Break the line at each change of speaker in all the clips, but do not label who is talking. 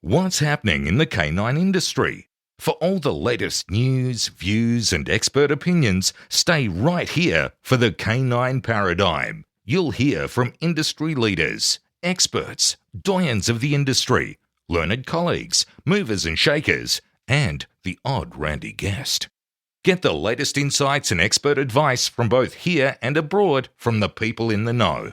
What's happening in the canine industry? For all the latest news, views, and expert opinions, stay right here for the Canine Paradigm. You'll hear from industry leaders, experts, doyens of the industry, learned colleagues, movers and shakers, and the odd randy guest. Get the latest insights and expert advice from both here and abroad from the people in the know.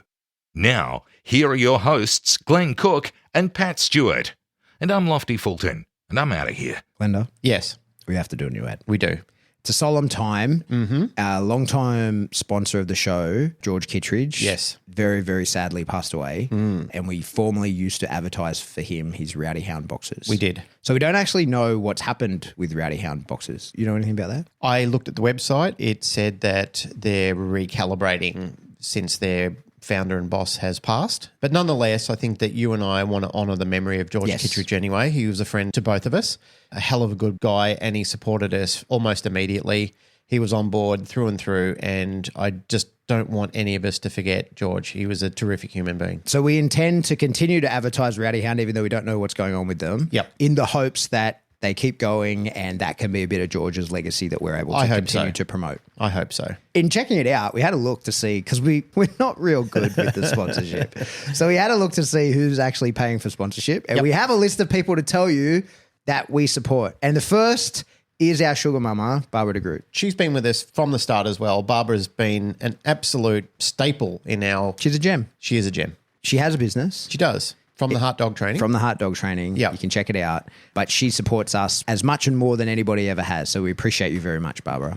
Now, here are your hosts, Glenn Cook and Pat Stewart. And I'm Lofty Fulton, and I'm out of here.
Glenda?
Yes.
We have to do a new ad.
We do.
It's a solemn time. Our long-time sponsor of the show, George Kittredge,
Yes.
very, very sadly passed away. And we formerly used to advertise for him his Rowdy Hound boxes.
We did.
So we don't actually know what's happened with Rowdy Hound boxes. You know anything about that?
I looked at the website. It said that they're recalibrating since their founder and boss has passed. But nonetheless, I think that you and I want to honour the memory of George Kittredge anyway. He was a friend to both of us, a hell of a good guy, and he supported us almost immediately. He was on board through and through, and I just don't want any of us to forget George. He was a terrific human being.
So we intend to continue to advertise Rowdy Hound, even though we don't know what's going on with them, in the hopes that they keep going, and that can be a bit of George's legacy that we're able to continue to promote.
I hope so.
In checking it out, we had a look to see, because we're not real good with the sponsorship. So we had a look to see who's actually paying for sponsorship. And we have a list of people to tell you that we support. And the first is our sugar mama, Barbara de Groot.
She's been with us from the start as well. Barbara's been an absolute staple in our...
She's a gem.
She is a gem.
She has a business.
She does. From the Heart Dog Training.
From the Heart Dog Training.
Yeah.
You can check it out. But she supports us as much and more than anybody ever has. So we appreciate you very much, Barbara.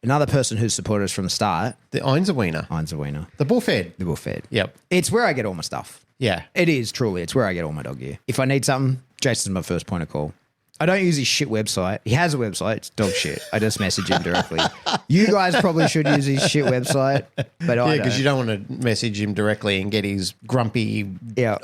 Another person who's supported us from the start.
The Einzelwiener.
Einzelwiener.
The Bullfed.
The Bullfed.
Yep.
It's where I get all my stuff.
Yeah.
It is, truly. It's where I get all my dog gear. If I need something, Jason's my first point of call. I don't use his shit website. He has a website. It's dog shit. I just message him directly. You guys probably should use his shit website, but I don't.
Yeah, because you don't want to message him directly and get his grumpy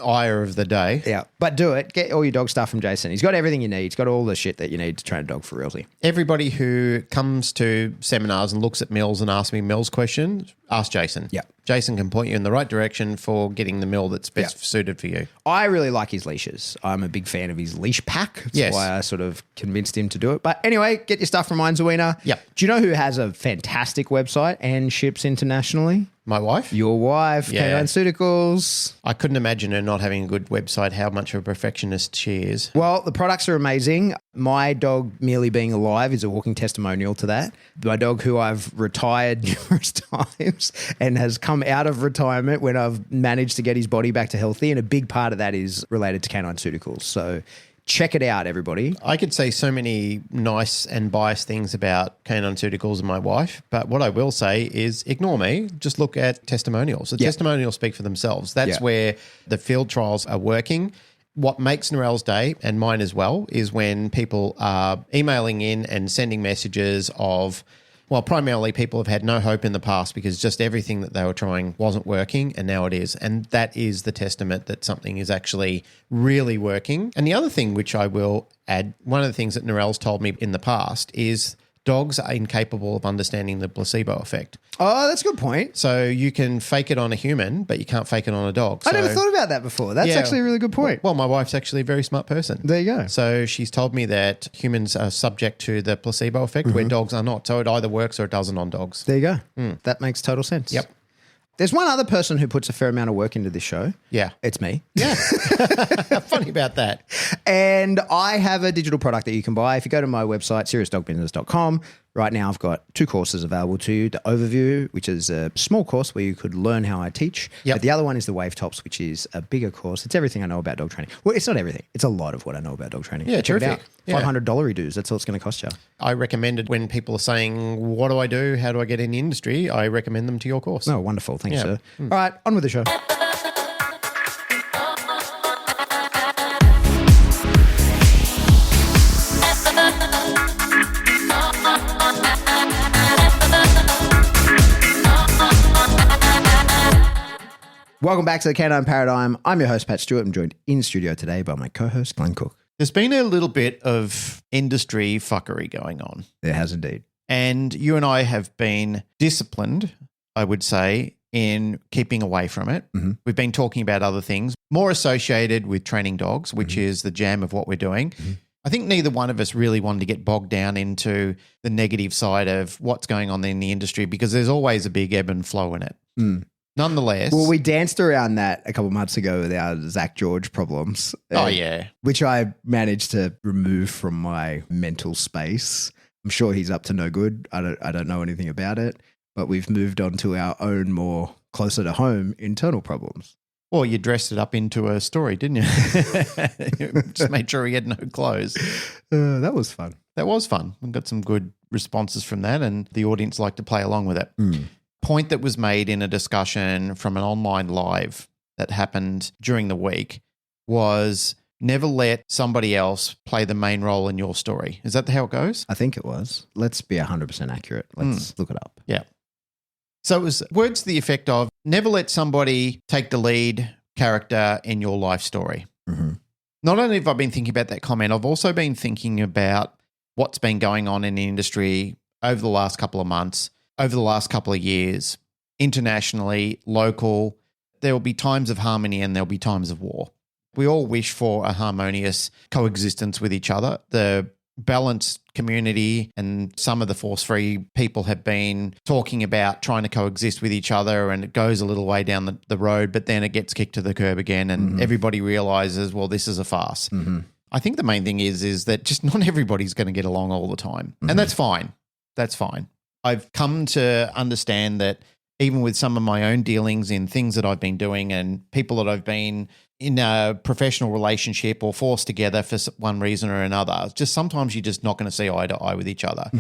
ire of the day.
Yeah, but do it. Get all your dog stuff from Jason. He's got everything you need. He's got all the shit that you need to train a dog for realty.
Everybody who comes to seminars and looks at mills and asks me mills questions, ask Jason.
Yeah.
Jason can point you in the right direction for getting the mill that's best suited for you.
I really like his leashes. I'm a big fan of his leash pack. That's why I sort of convinced him to do it. But anyway, get your stuff from Einzelwiener.
Yep.
Do you know who has a fantastic website and ships internationally?
My wife?
Your wife,
Yeah.
Canine Pharmaceuticals.
I couldn't imagine her not having a good website, how much of a perfectionist she is.
Well, the products are amazing. My dog merely being alive is a walking testimonial to that. My dog, who I've retired numerous times and has come out of retirement when I've managed to get his body back to healthy, and a big part of that is related to Canine Pharmaceuticals. So check it out, everybody.
I could say so many nice and biased things about Canine Pharmaceuticals and my wife, but what I will say is ignore me. Just look at testimonials. The testimonials speak for themselves. That's where the field trials are working. What makes Narelle's day, and mine as well, is when people are emailing in and sending messages of, well, primarily people have had no hope in the past because just everything that they were trying wasn't working, and now it is. And that is the testament that something is actually really working. And the other thing, which I will add, one of the things that Narelle's told me in the past is dogs are incapable of understanding the placebo effect.
Oh, that's a good point.
So you can fake it on a human, but you can't fake it on a dog.
I never thought about that before. That's actually a really good point.
Well, my wife's actually a very smart person.
There you go.
So she's told me that humans are subject to the placebo effect where dogs are not. So it either works or it doesn't on dogs.
There you go. That makes total sense.
Yep.
There's one other person who puts a fair amount of work into this show.
Yeah.
It's me.
Yeah. Funny about that.
And I have a digital product that you can buy. If you go to my website, seriousdogbusiness.com, right now I've got 2 courses available to you. The Overview, which is a small course where you could learn how I teach.
Yep.
But the other one is the Wave Tops, which is a bigger course. It's everything I know about dog training. Well, it's not everything. It's a lot of what I know about dog training.
Yeah,
Check it out.
terrific. Yeah.
$500 dues. That's all it's going to cost you.
I recommend it when people are saying, what do I do? How do I get in the industry? I recommend them to your course.
Oh, wonderful. Thanks,
Yeah.
sir. All right, on with the show. Welcome back to the Canine Paradigm. I'm your host, Pat Stewart. I'm joined in studio today by my co-host, Glenn Cook.
There's been a little bit of industry fuckery going on.
There has indeed.
And you and I have been disciplined, I would say, in keeping away from it. We've been talking about other things more associated with training dogs, which is the jam of what we're doing. I think neither one of us really wanted to get bogged down into the negative side of what's going on in the industry because there's always a big ebb and flow in it. Nonetheless.
Well, we danced around that a couple of months ago with our Zach George problems.
Oh, yeah.
Which I managed to remove from my mental space. I'm sure he's up to no good. I don't know anything about it, but we've moved on to our own more closer to home internal problems.
Well, you dressed it up into a story, didn't you? Just made sure he had no clothes.
That was fun.
That was fun. We got some good responses from that, and the audience liked to play along with it. Point that was made in a discussion from an online live that happened during the week was never let somebody else play the main role in your story. Is that how it goes?
I think it was. Let's be 100% accurate. Let's look it up.
Yeah. So it was words to the effect of never let somebody take the lead character in your life story. Not only have I been thinking about that comment, I've also been thinking about what's been going on in the industry over the last couple of months, over the last couple of years, internationally, local. There will be times of harmony and there'll be times of war. We all wish for a harmonious coexistence with each other. The balanced community and some of the force-free people have been talking about trying to coexist with each other, and it goes a little way down the road, but then it gets kicked to the curb again and everybody realizes, well, this is a farce. I think the main thing is that just not everybody's going to get along all the time. And that's fine. That's fine. I've come to understand that even with some of my own dealings in things that I've been doing and people that I've been in a professional relationship or forced together for one reason or another, just sometimes you're just not going to see eye to eye with each other.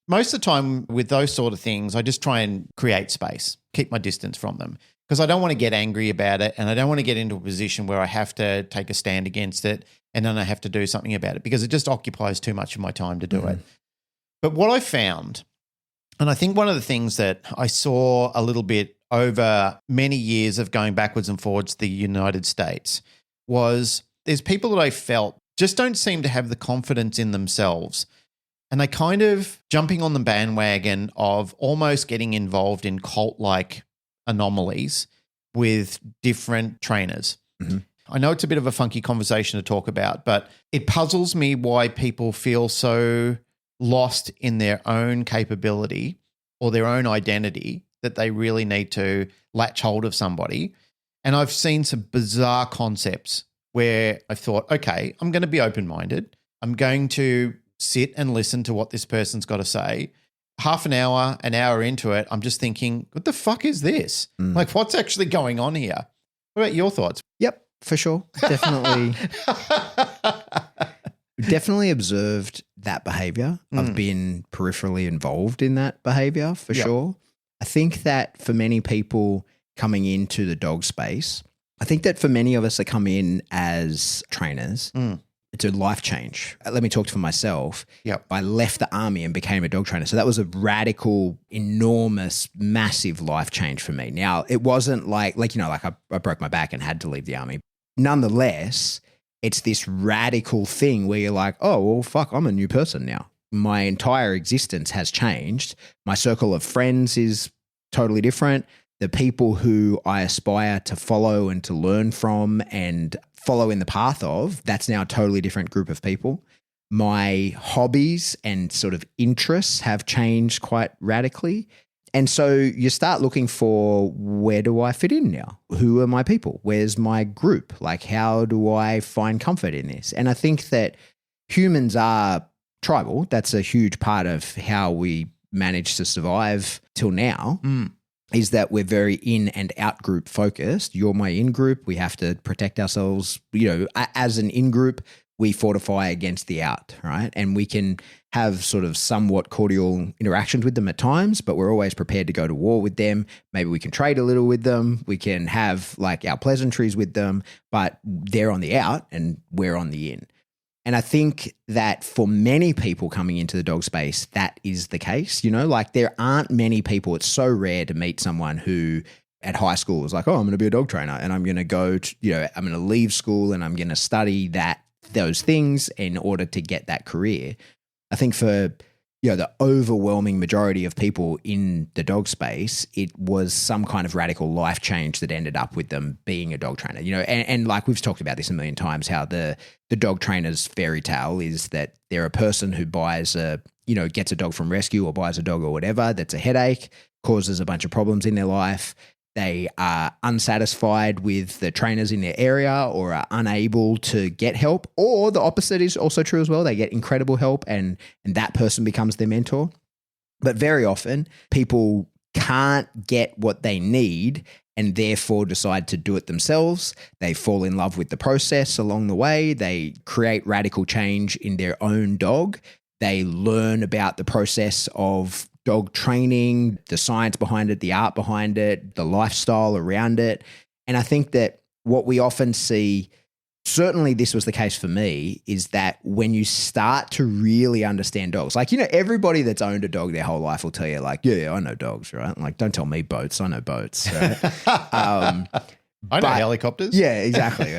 Most of the time with those sort of things, I just try and create space, keep my distance from them because I don't want to get angry about it and I don't want to get into a position where I have to take a stand against it and then I have to do something about it because it just occupies too much of my time to do it. But what I found, and I think one of the things that I saw a little bit over many years of going backwards and forwards to the United States was there's people that I felt just don't seem to have the confidence in themselves. And they kind of jumping on the bandwagon of almost getting involved in cult-like anomalies with different trainers. I know it's a bit of a funky conversation to talk about, but it puzzles me why people feel so lost in their own capability or their own identity that they really need to latch hold of somebody. And I've seen some bizarre concepts where I thought, okay, I'm going to be open-minded. I'm going to sit and listen to what this person's got to say. Half an hour into it, I'm just thinking, what the fuck is this? Like, what's actually going on here? What about your thoughts?
Yep, for sure. Definitely. Definitely observed that behavior. I've been peripherally involved in that behavior for sure. I think that for many people coming into the dog space, I think that for many of us that come in as trainers, it's a life change. Let me talk for myself. I left the army and became a dog trainer. So that was a radical, enormous, massive life change for me. Now, it wasn't like I broke my back and had to leave the army. Nonetheless, it's this radical thing where you're like, oh, well, fuck, I'm a new person now. My entire existence has changed. My circle of friends is totally different. The people who I aspire to follow and to learn from and follow in the path of, that's now a totally different group of people. My hobbies and sort of interests have changed quite radically. And so you start looking for, where do I fit in now? Who are my people? Where's my group? Like, how do I find comfort in this? And I think that humans are tribal. That's a huge part of how we manage to survive till now, is that we're very in and out group focused. You're my in group. We have to protect ourselves. As an in group, we fortify against the out, right? And we can have sort of somewhat cordial interactions with them at times, but we're always prepared to go to war with them. Maybe we can trade a little with them. We can have like our pleasantries with them, but they're on the out and we're on the in. And I think that for many people coming into the dog space, that is the case. Like there aren't many people. It's so rare to meet someone who at high school was like, oh, I'm going to be a dog trainer and I'm going to go to, I'm going to leave school and I'm going to study those things in order to get that career. I think for, the overwhelming majority of people in the dog space, it was some kind of radical life change that ended up with them being a dog trainer, and like we've talked about this a million times, how the dog trainer's fairy tale is that they're a person who buys gets a dog from rescue or buys a dog or whatever that's a headache, causes a bunch of problems in their life. They are unsatisfied with the trainers in their area or are unable to get help, or the opposite is also true as well. They get incredible help and that person becomes their mentor. But very often people can't get what they need and therefore decide to do it themselves. They fall in love with the process along the way. They create radical change in their own dog. They learn about the process of dog training, the science behind it, the art behind it, the lifestyle around it. And I think that what we often see, certainly this was the case for me, is that when you start to really understand dogs, like, everybody that's owned a dog their whole life will tell you like, yeah, I know dogs, right? Like, don't tell me boats, I know boats, right?
I know helicopters.
Yeah, exactly.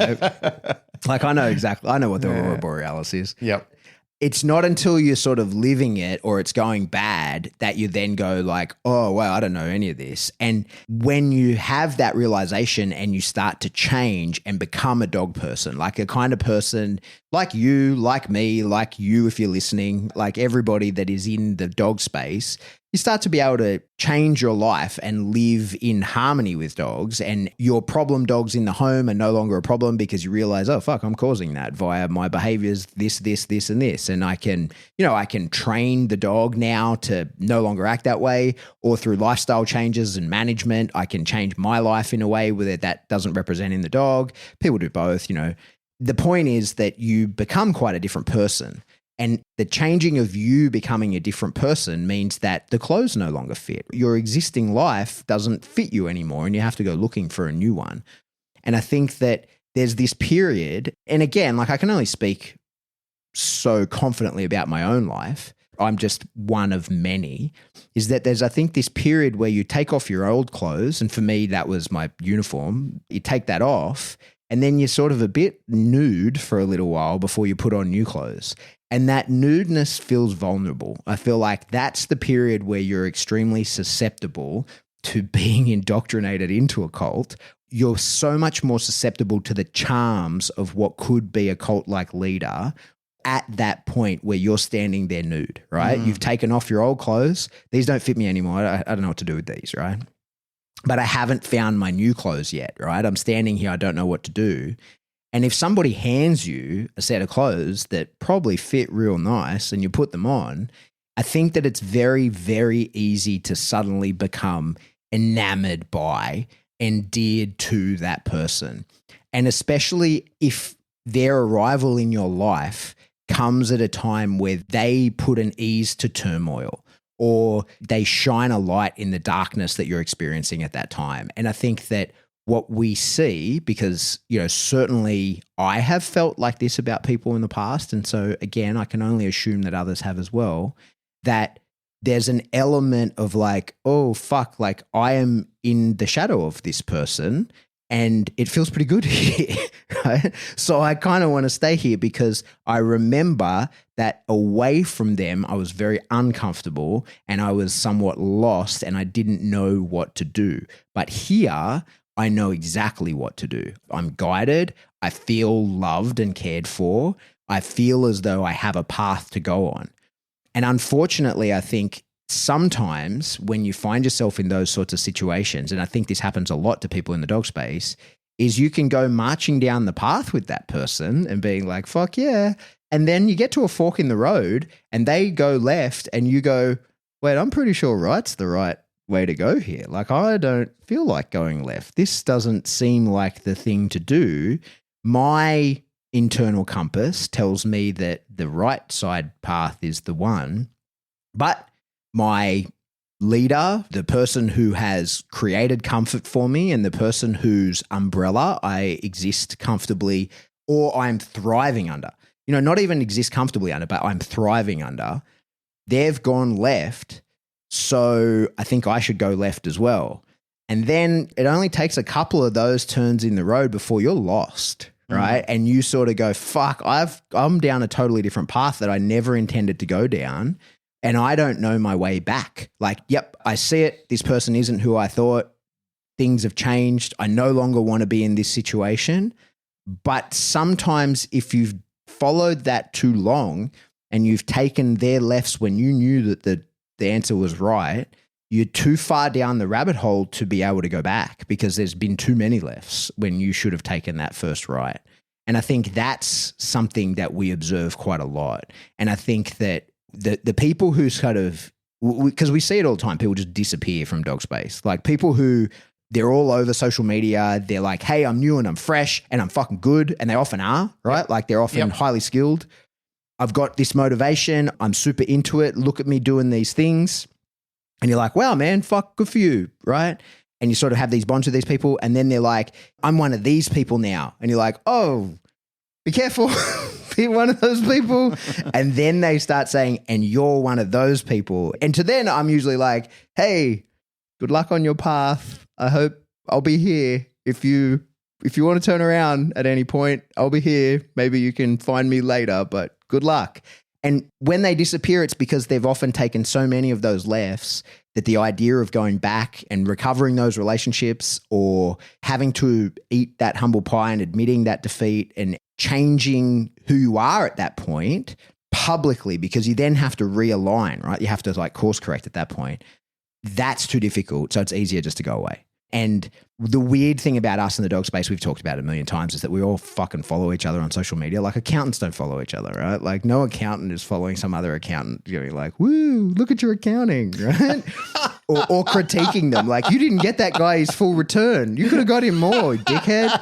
Like, I know what the Aurora Borealis is.
Yep.
It's not until you're sort of living it or it's going bad that you then go like, oh, wow, I don't know any of this. And when you have that realization and you start to change and become a dog person, like a kind of person like you, like me, like you if you're listening, like everybody that is in the dog space, you start to be able to change your life and live in harmony with dogs, and your problem dogs in the home are no longer a problem because you realize, oh, fuck, I'm causing that via my behaviors, this, and this. And I can train the dog now to no longer act that way, or through lifestyle changes and management, I can change my life in a way where that doesn't represent in the dog. People do both, The point is that you become quite a different person. And the changing of you becoming a different person means that the clothes no longer fit. Your existing life doesn't fit you anymore, and you have to go looking for a new one. And I think that there's this period, and again, like I can only speak so confidently about my own life. I'm just one of many, is that there's, I think, this period where you take off your old clothes. And for me, that was my uniform. You take that off and then you're sort of a bit nude for a little while before you put on new clothes. And that nudeness feels vulnerable. I feel like that's the period where you're extremely susceptible to being indoctrinated into a cult. You're so much more susceptible to the charms of what could be a cult-like leader at that point where you're standing there nude, right? You've taken off your old clothes. These don't fit me anymore. I don't know what to do with these, right? But I haven't found my new clothes yet, right? I'm standing here. I don't know what to do. And if somebody hands you a set of clothes that probably fit real nice and you put them on, I think that it's very, very easy to suddenly become enamored by, endeared to that person. And especially if their arrival in your life comes at a time where they put an ease to turmoil, or they shine a light in the darkness that you're experiencing at that time. And I think that what we see, because, certainly I have felt like this about people in the past. And so again, I can only assume that others have as well, that there's an element of like, oh, fuck, like I am in the shadow of this person and it feels pretty good here, right? So I kind of want to stay here because I remember that away from them, I was very uncomfortable and I was somewhat lost and I didn't know what to do. But here, I know exactly what to do. I'm guided. I feel loved and cared for. I feel as though I have a path to go on. And unfortunately, I think sometimes when you find yourself in those sorts of situations, and I think this happens a lot to people in the dog space, is you can go marching down the path with that person and being like, fuck yeah. And then you get to a fork in the road and they go left and you go, wait, I'm pretty sure right's the right way to go here. Like, I don't feel like going left. This doesn't seem like the thing to do. My internal compass tells me that the right side path is the one, but my leader, the person who has created comfort for me and the person whose umbrella I exist comfortably or I'm thriving under, not even exist comfortably under, but I'm thriving under, they've gone left. So I think I should go left as well. And then it only takes a couple of those turns in the road before you're lost, right? And you sort of go, fuck, I'm down a totally different path that I never intended to go down. and I don't know my way back. Like, yep, I see it. This person isn't who I thought. Things have changed. I no longer want to be in this situation. But sometimes if you've followed that too long and you've taken their lefts when you knew that the answer was right, you're too far down the rabbit hole to be able to go back because there's been too many lefts when you should have taken that first right. And I think that's something that we observe quite a lot. And I think that the people who sort of, because we see it all the time, people just disappear from dog space. Like people who, they're all over social media. They're like, hey, I'm new and I'm fresh and I'm fucking good. And they often are, right? Yep. Like they're often highly skilled. I've got this motivation. I'm super into it. Look at me doing these things. And you're like, wow, man, fuck, good for you, right? And you sort of have these bonds with these people. And then they're like, I'm one of these people now. And you're like, oh, be careful. Be one of those people. And then they start saying, and you're one of those people. And to then I'm usually like, hey, good luck on your path. I hope I'll be here. If you want to turn around at any point, I'll be here. Maybe you can find me later, but good luck. And when they disappear, it's because they've often taken so many of those lefts that the idea of going back and recovering those relationships or having to eat that humble pie and admitting that defeat and changing who you are at that point publicly, because you then have to realign, right? You have to like course correct at that point. That's too difficult. So it's easier just to go away. And the weird thing about us in the dog space, we've talked about it a million times, is that we all fucking follow each other on social media. Like accountants don't follow each other, right? Like no accountant is following some other accountant. You're like, woo, look at your accounting, right? or critiquing them. Like you didn't get that guy his full return. You could have got him more, dickhead.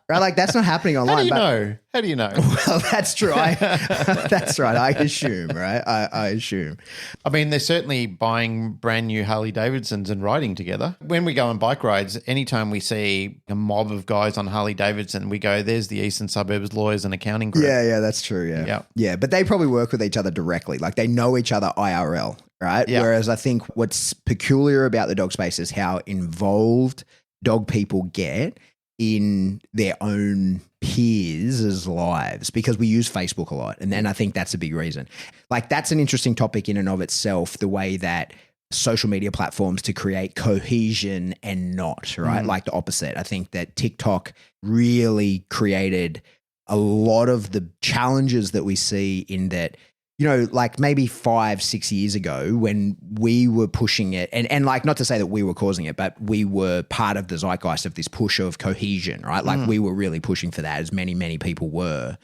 Right? Like that's not happening online.
How do you know?
Well, that's true. That's right. I assume, right? I assume.
I mean, they're certainly buying brand new Harley Davidsons and riding together. When we go on bike rides, anytime we see a mob of guys on Harley Davidson, we go, there's the Eastern Suburbs Lawyers and Accounting Group.
Yeah, that's true. Yeah. But they probably work with each other directly. Like they know each other IRL, right? Yeah. Whereas I think what's peculiar about the dog space is how involved dog people get in their own peers' lives, because we use Facebook a lot. And then I think that's a big reason. Like that's an interesting topic in and of itself, the way that social media platforms to create cohesion and not, right? Like the opposite. I think that TikTok really created a lot of the challenges that we see in that, you know, like maybe 5-6 years ago when we were pushing it and like, not to say that we were causing it, but we were part of the zeitgeist of this push of cohesion, right? Like we were really pushing for that, as many people were.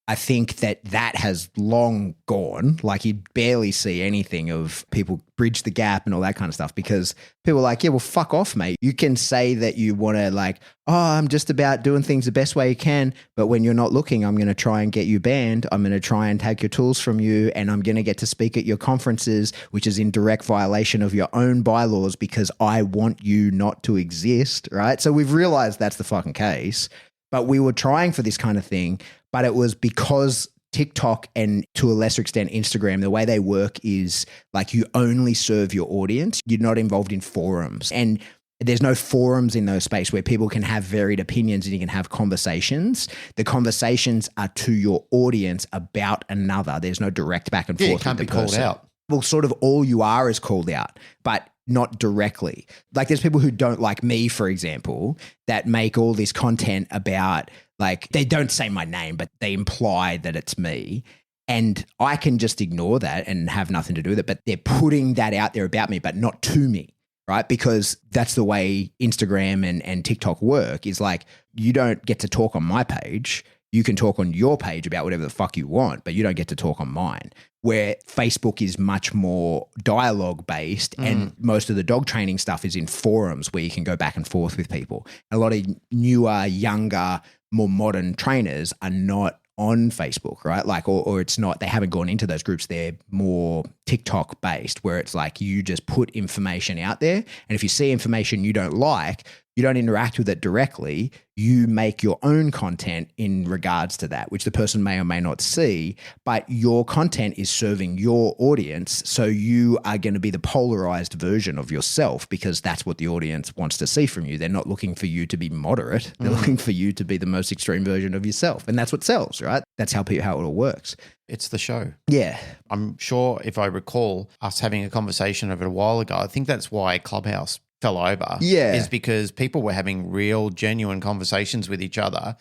I think that has long gone. Like you barely see anything of people bridge the gap and all that kind of stuff, because people are like, yeah, well, fuck off, mate. You can say that you want to like, oh, I'm just about doing things the best way you can. But when you're not looking, I'm going to try and get you banned. I'm going to try and take your tools from you. And I'm going to get to speak at your conferences, which is in direct violation of your own bylaws because I want you not to exist, right? So we've realized that's the fucking case. But we were trying for this kind of thing. But it was because TikTok and to a lesser extent Instagram, the way they work is like you only serve your audience. You're not involved in forums. And there's no forums in those space where people can have varied opinions and you can have conversations. The conversations are to your audience about another. There's no direct back and forth.
You can't be called out.
Well, sort of all you are is called out, but not directly. Like there's people who don't like me, for example, that make all this content about, like, they don't say my name, but they imply that it's me. And I can just ignore that and have nothing to do with it. But they're putting that out there about me, but not to me, right? Because that's the way Instagram and TikTok work, is like, you don't get to talk on my page. You can talk on your page about whatever the fuck you want, but you don't get to talk on mine. Where Facebook is much more dialogue based and most of the dog training stuff is in forums where you can go back and forth with people. A lot of newer, younger, more modern trainers are not on Facebook, right? Like, or it's not, they haven't gone into those groups. They're more TikTok based, where it's like you just put information out there. And if you see information you don't like, you don't interact with it directly. You make your own content in regards to that, which the person may or may not see, but your content is serving your audience. So you are going to be the polarized version of yourself, because that's what the audience wants to see from you. They're not looking for you to be moderate. They're looking for you to be the most extreme version of yourself. And that's what sells, right? That's how it all works.
It's the show.
Yeah.
I'm sure if I recall us having a conversation of it a while ago, I think that's why Clubhouse fell over.
Yeah.
Is because people were having real, genuine conversations with each other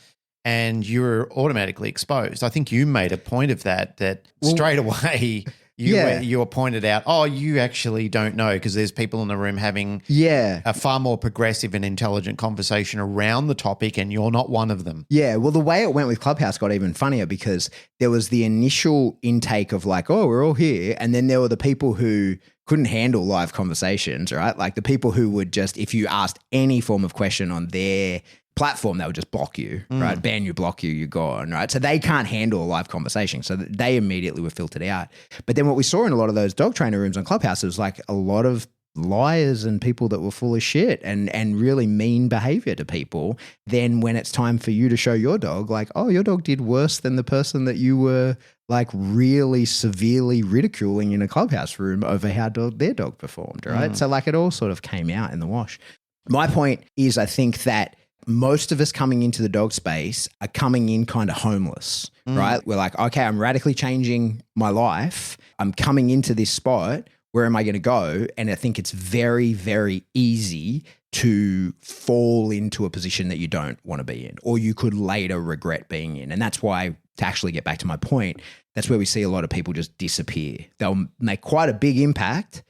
and you were automatically exposed. I think you made a point of that straight away you were pointed out, oh, you actually don't know because there's people in the room having a far more progressive and intelligent conversation around the topic and you're not one of them.
Yeah. Well, the way it went with Clubhouse got even funnier because there was the initial intake of like, oh, we're all here. And then there were the people who couldn't handle live conversations, right? Like the people who would just, if you asked any form of question on their platform, they would just block you, right? Ban you, block you, you're gone, right? So they can't handle a live conversation. So they immediately were filtered out. But then what we saw in a lot of those dog trainer rooms on Clubhouse was like a lot of liars and people that were full of shit and really mean behavior to people. Then when it's time for you to show your dog, like, oh, your dog did worse than the person that you were like really severely ridiculing in a Clubhouse room over how their dog performed, right? So like it all sort of came out in the wash. My point is I think that most of us coming into the dog space are coming in kind of homeless, right? We're like, okay, I'm radically changing my life. I'm coming into this spot. Where am I going to go? And I think it's very, very easy to fall into a position that you don't want to be in, or you could later regret being in. And that's why, to actually get back to my point, that's where we see a lot of people just disappear. They'll make quite a big impact.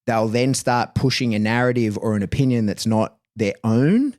They'll then start pushing a narrative or an opinion that's not their own.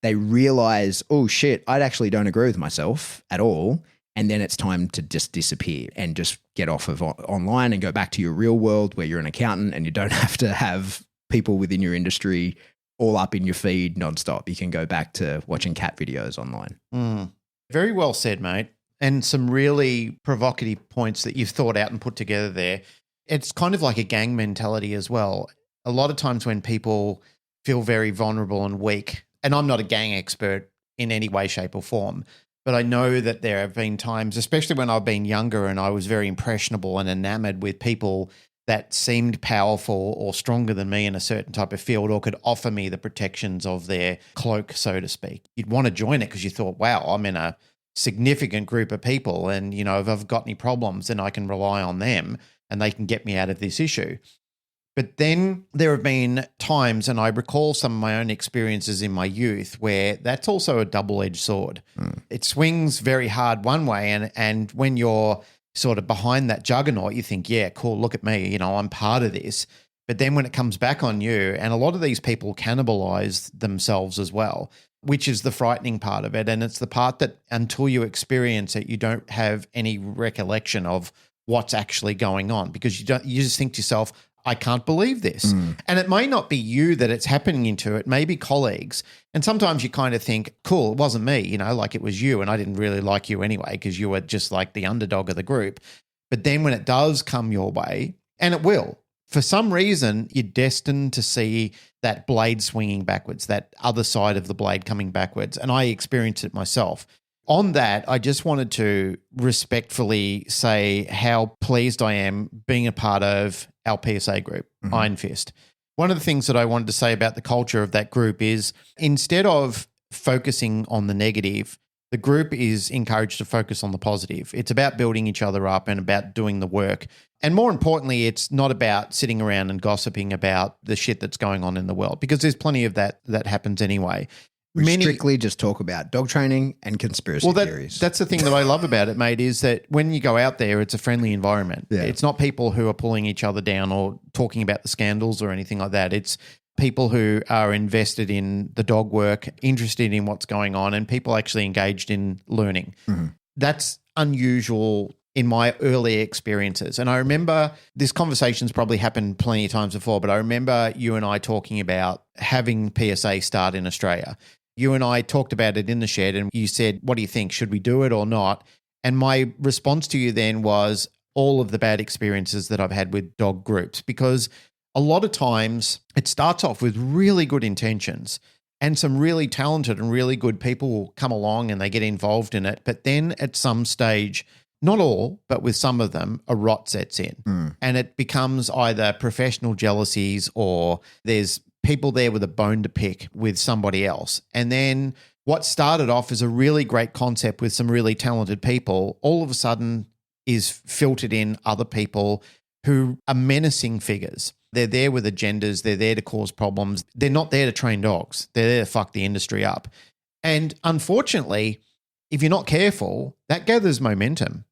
They realize, oh shit, I actually don't agree with myself at all. And then it's time to just disappear and just get off of online and go back to your real world where you're an accountant and you don't have to have people within your industry all up in your feed nonstop. You can go back to watching cat videos online.
Very well said, mate. And some really provocative points that you've thought out and put together there. It's kind of like a gang mentality as well. A lot of times when people feel very vulnerable and weak, and I'm not a gang expert in any way, shape or form, but I know that there have been times, especially when I've been younger and I was very impressionable and enamored with people that seemed powerful or stronger than me in a certain type of field or could offer me the protections of their cloak, so to speak. You'd want to join it because you thought, wow, I'm in a significant group of people and, you know, if I've got any problems, then I can rely on them and they can get me out of this issue. But then there have been times, and I recall some of my own experiences in my youth, where that's also a double-edged sword. It swings very hard one way, and when you're sort of behind that juggernaut, you think, yeah, cool, look at me, you know, I'm part of this. But then when it comes back on you, and a lot of these people cannibalize themselves as well, which is the frightening part of it. And it's the part that until you experience it, you don't have any recollection of what's actually going on because you just think to yourself, I can't believe this. And it may not be you that it's happening into, it may be colleagues. And sometimes you kind of think, cool, it wasn't me, you know, like it was you and I didn't really like you anyway because you were just like the underdog of the group. But then when it does come your way, and it will, for some reason, you're destined to see that blade swinging backwards, that other side of the blade coming backwards. And I experienced it myself. On that, I just wanted to respectfully say how pleased I am being a part of our PSA group, Iron Fist. One of the things that I wanted to say about the culture of that group is instead of focusing on the negative, the group is encouraged to focus on the positive. It's about building each other up and about doing the work. And more importantly, it's not about sitting around and gossiping about the shit that's going on in the world because there's plenty of that happens anyway.
We strictly just talk about dog training and conspiracy theories.
That's the thing that I love about it, mate, is that when you go out there, it's a friendly environment. Yeah. It's not people who are pulling each other down or talking about the scandals or anything like that. It's people who are invested in the dog work, interested in what's going on, and people actually engaged in learning. That's unusual in my early experiences. And I remember this conversation's probably happened plenty of times before, but I remember you and I talking about having PSA start in Australia. You and I talked about it in the shed and you said, what do you think? Should we do it or not? And my response to you then was all of the bad experiences that I've had with dog groups, because a lot of times it starts off with really good intentions and some really talented and really good people will come along and they get involved in it. But then at some stage, not all, but with some of them, a rot sets in and it becomes either professional jealousies or there's people there with a bone to pick with somebody else. And then what started off as a really great concept with some really talented people, all of a sudden is filtered in other people who are menacing figures. They're there with agendas. They're there to cause problems. They're not there to train dogs. They're there to fuck the industry up. And unfortunately, if you're not careful, that gathers momentum.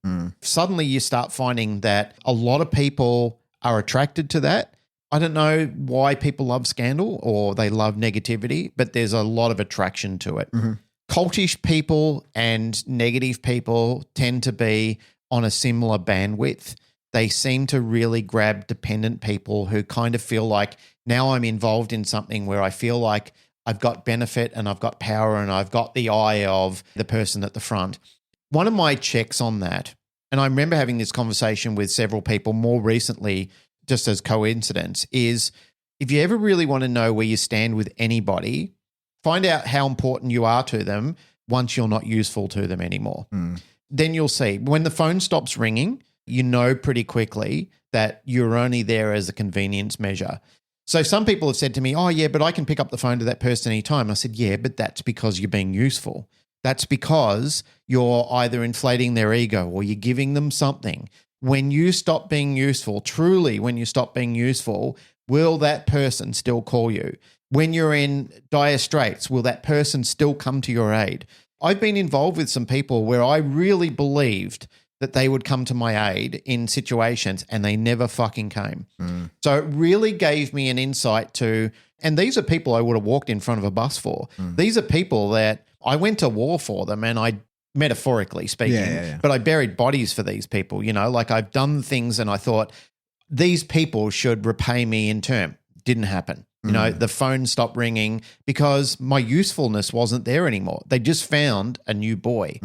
Suddenly you start finding that a lot of people are attracted to that. I don't know why people love scandal or they love negativity, but there's a lot of attraction to it. Cultish people and negative people tend to be on a similar bandwidth. They seem to really grab dependent people who kind of feel like, now I'm involved in something where I feel like I've got benefit and I've got power and I've got the eye of the person at the front. One of my checks on that, and I remember having this conversation with several people more recently, just as coincidence, is if you ever really want to know where you stand with anybody, find out how important you are to them once you're not useful to them anymore. Then you'll see. When the phone stops ringing, you know pretty quickly that you're only there as a convenience measure. So some people have said to me, oh, yeah, but I can pick up the phone to that person anytime. I said, yeah, but that's because you're being useful. That's because you're either inflating their ego or you're giving them something. When you stop being useful, truly when you stop being useful, will that person still call you? When you're in dire straits, will that person still come to your aid? I've been involved with some people where I really believed that they would come to my aid in situations and they never fucking came. So it really gave me an insight to, and these are people I would have walked in front of a bus for. These are people that I went to war for them, and I, metaphorically speaking, but I buried bodies for these people, you know, like I've done things and I thought these people should repay me in turn. Didn't happen. You know, the phone stopped ringing because my usefulness wasn't there anymore. They just found a new boy.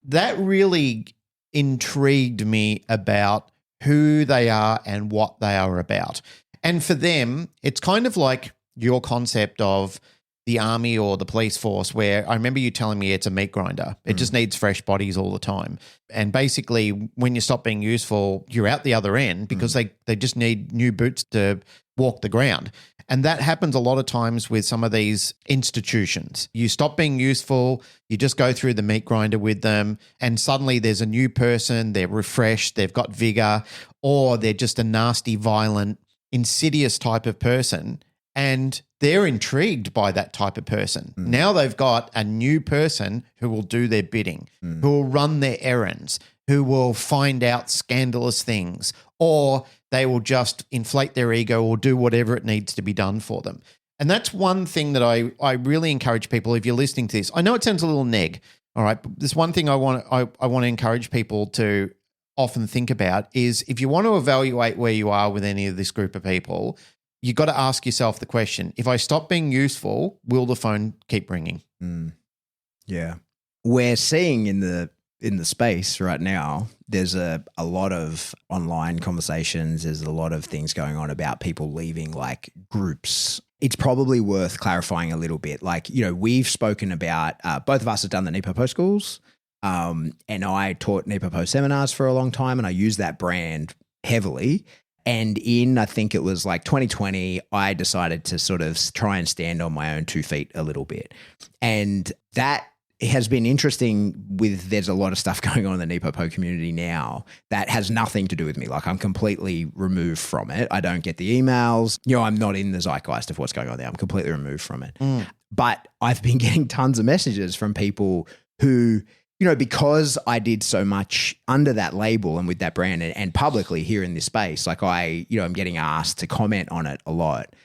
That really intrigued me about who they are and what they are about. And for them, it's kind of like your concept of the army or the police force, where I remember you telling me it's a meat grinder. It just needs fresh bodies all the time. And basically, when you stop being useful, you're out the other end because they just need new boots to walk the ground. And that happens a lot of times with some of these institutions. You stop being useful, you just go through the meat grinder with them, and suddenly there's a new person, they're refreshed, they've got vigor, or they're just a nasty, violent, insidious type of person. And they're intrigued by that type of person. Now they've got a new person who will do their bidding, who will run their errands, who will find out scandalous things, or they will just inflate their ego or do whatever it needs to be done for them. And that's one thing that I really encourage people, if you're listening to this. I know it sounds a little neg, all right, but there's one thing I want to encourage people to often think about is if you want to evaluate where you are with any of this group of people, you got to ask yourself the question, if I stop being useful, will the phone keep ringing?
Yeah. We're seeing in the space right now, there's a lot of online conversations. There's a lot of things going on about people leaving like groups. It's probably worth clarifying a little bit. Like, you know, we've spoken about, both of us have done the Nipopo schools, and I taught Nipopo seminars for a long time, and I use that brand heavily. And I think it was like 2020, I decided to sort of try and stand on my own 2 feet a little bit. And that has been interesting there's a lot of stuff going on in the Nipopo community now that has nothing to do with me. Like I'm completely removed from it. I don't get the emails. You know, I'm not in the zeitgeist of what's going on there. I'm completely removed from it. But I've been getting tons of messages from people who, you know, because I did so much under that label and with that brand and publicly here in this space, like I'm getting asked to comment on it a lot.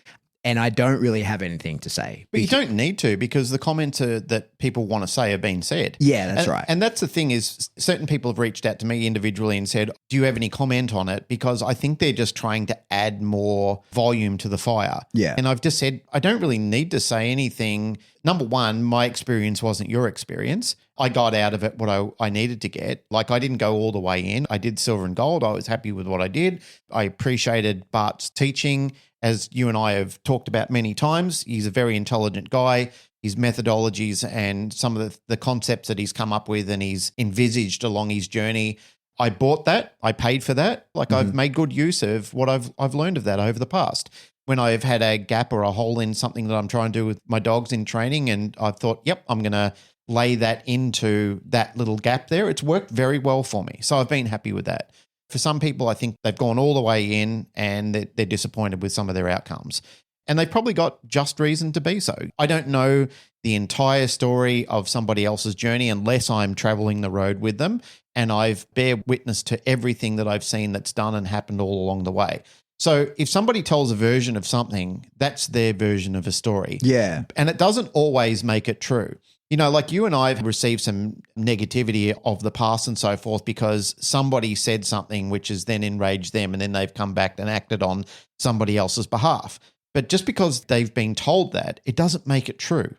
And I don't really have anything to say.
But you don't need to, because the comments that people want to say have been said.
Yeah, that's right.
And that's the thing is certain people have reached out to me individually and said, do you have any comment on it? Because I think they're just trying to add more volume to the fire.
Yeah.
And I've just said, I don't really need to say anything. Number one, my experience wasn't your experience. I got out of it what I needed to get. Like I didn't go all the way in. I did silver and gold. I was happy with what I did. I appreciated Bart's teaching. As you and I have talked about many times, he's a very intelligent guy. His methodologies and some of the concepts that he's come up with and he's envisaged along his journey, I bought that. I paid for that. Like I've made good use of what I've learned of that over the past. When I've had a gap or a hole in something that I'm trying to do with my dogs in training and I've thought, yep, I'm going to lay that into that little gap there. It's worked very well for me. So I've been happy with that. For some people, I think they've gone all the way in and they're disappointed with some of their outcomes. And they've probably got just reason to be so. I don't know the entire story of somebody else's journey unless I'm traveling the road with them and I've bear witness to everything that I've seen that's done and happened all along the way. So if somebody tells a version of something, that's their version of a story.
Yeah.
And it doesn't always make it true. You know, like you and I have received some negativity of the past and so forth because somebody said something which has then enraged them and then they've come back and acted on somebody else's behalf. But just because they've been told that, it doesn't make it true.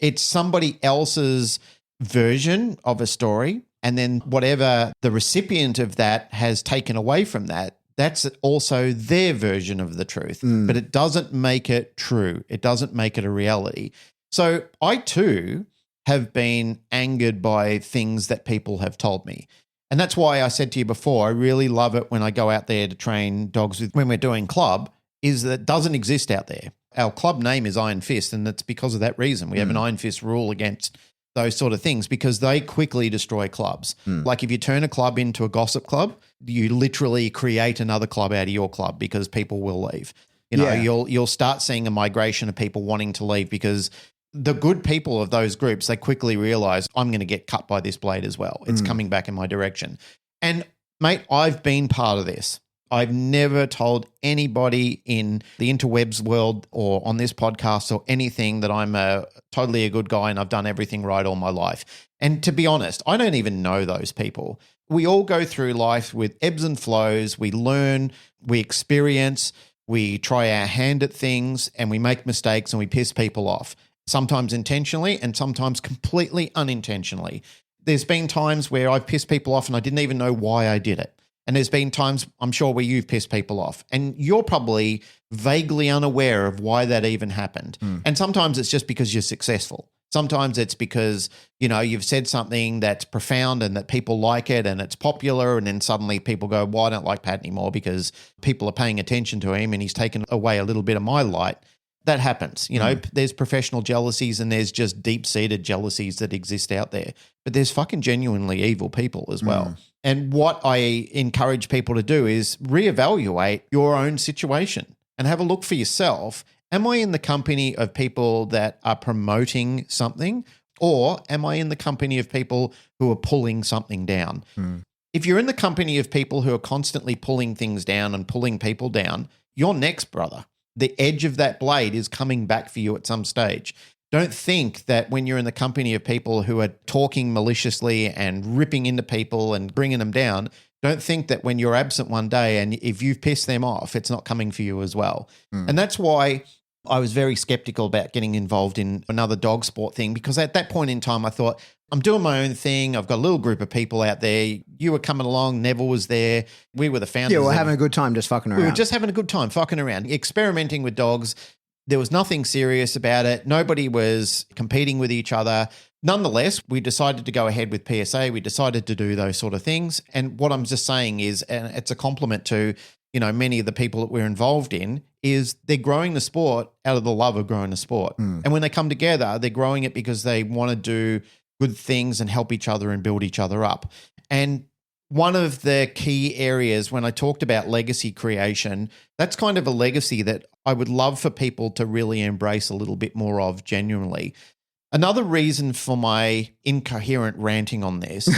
It's somebody else's version of a story. And then whatever the recipient of that has taken away from that, that's also their version of the truth. But it doesn't make it true. It doesn't make it a reality. So I too have been angered by things that people have told me. And that's why I said to you before, I really love it when I go out there to train dogs when we're doing club, is that it doesn't exist out there. Our club name is Iron Fist, and it's because of that reason. We have an Iron Fist rule against those sort of things because they quickly destroy clubs. Like if you turn a club into a gossip club, you literally create another club out of your club because people will leave. You know, you'll start seeing a migration of people wanting to leave because the good people of those groups, they quickly realize I'm going to get cut by this blade as well. It's coming back in my direction. And mate, I've been part of this. I've never told anybody in the interwebs world or on this podcast or anything that I'm totally a good guy and I've done everything right all my life. And to be honest, I don't even know those people. We all go through life with ebbs and flows. We learn, we experience, we try our hand at things and we make mistakes and we piss people off, sometimes intentionally and sometimes completely unintentionally. There's been times where I've pissed people off and I didn't even know why I did it. And there's been times, I'm sure, where you've pissed people off and you're probably vaguely unaware of why that even happened. And sometimes it's just because you're successful. Sometimes it's because, you know, you've said something that's profound and that people like it and it's popular. And then suddenly people go, well, I don't like Pat anymore because people are paying attention to him and he's taken away a little bit of my light. That happens. You know, there's professional jealousies and there's just deep-seated jealousies that exist out there. But there's fucking genuinely evil people as well. And what I encourage people to do is reevaluate your own situation and have a look for yourself. Am I in the company of people that are promoting something or am I in the company of people who are pulling something down? If you're in the company of people who are constantly pulling things down and pulling people down, you're next, brother. The edge of that blade is coming back for you at some stage. Don't think that when you're in the company of people who are talking maliciously and ripping into people and bringing them down, don't think that when you're absent one day and if you've pissed them off, it's not coming for you as well. And that's why I was very skeptical about getting involved in another dog sport thing because at that point in time, I thought, I'm doing my own thing. I've got a little group of people out there. You were coming along. Neville was there. We were the founders.
Yeah, we're having a good time just fucking around.
We were just having a good time fucking around, experimenting with dogs. There was nothing serious about it. Nobody was competing with each other. Nonetheless, we decided to go ahead with PSA. We decided to do those sort of things. And what I'm just saying is, and it's a compliment to, you know, many of the people that we're involved in, is they're growing the sport out of the love of growing the sport. And when they come together, they're growing it because they want to do good things and help each other and build each other up. And one of the key areas when I talked about legacy creation, that's kind of a legacy that I would love for people to really embrace a little bit more of genuinely. Another reason for my incoherent ranting on this,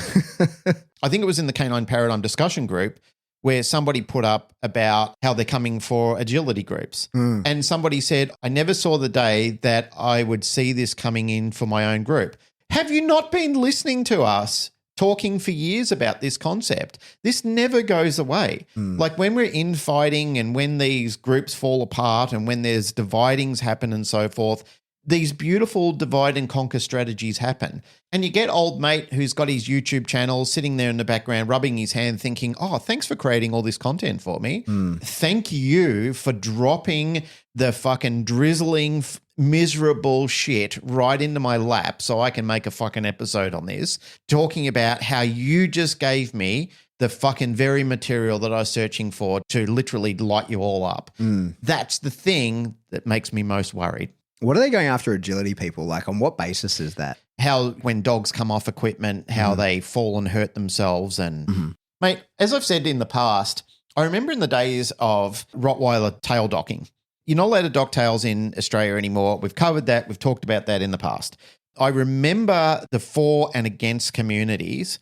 I think it was in the Canine Paradigm discussion group where somebody put up about how they're coming for agility groups. And somebody said, I never saw the day that I would see this coming in for my own group. Have you not been listening to us talking for years about this concept? This never goes away. Like when we're infighting and when these groups fall apart and when there's dividings happen and so forth, these beautiful divide and conquer strategies happen. And you get old mate who's got his YouTube channel sitting there in the background, rubbing his hand thinking, oh, thanks for creating all this content for me. Thank you for dropping the fucking drizzling, miserable shit right into my lap so I can make a fucking episode on this, talking about how you just gave me the fucking very material that I was searching for to literally light you all up. That's the thing that makes me most worried.
What are they going after agility people? Like, on what basis is that?
How when dogs come off equipment, how they fall and hurt themselves. And mate, as I've said in the past, I remember in the days of Rottweiler tail docking. You're not allowed to dock tails in Australia anymore. We've covered that. We've talked about that in the past. I remember the for and against communities.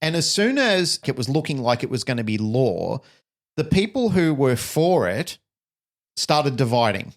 And as soon as it was looking like it was going to be law, the people who were for it started dividing.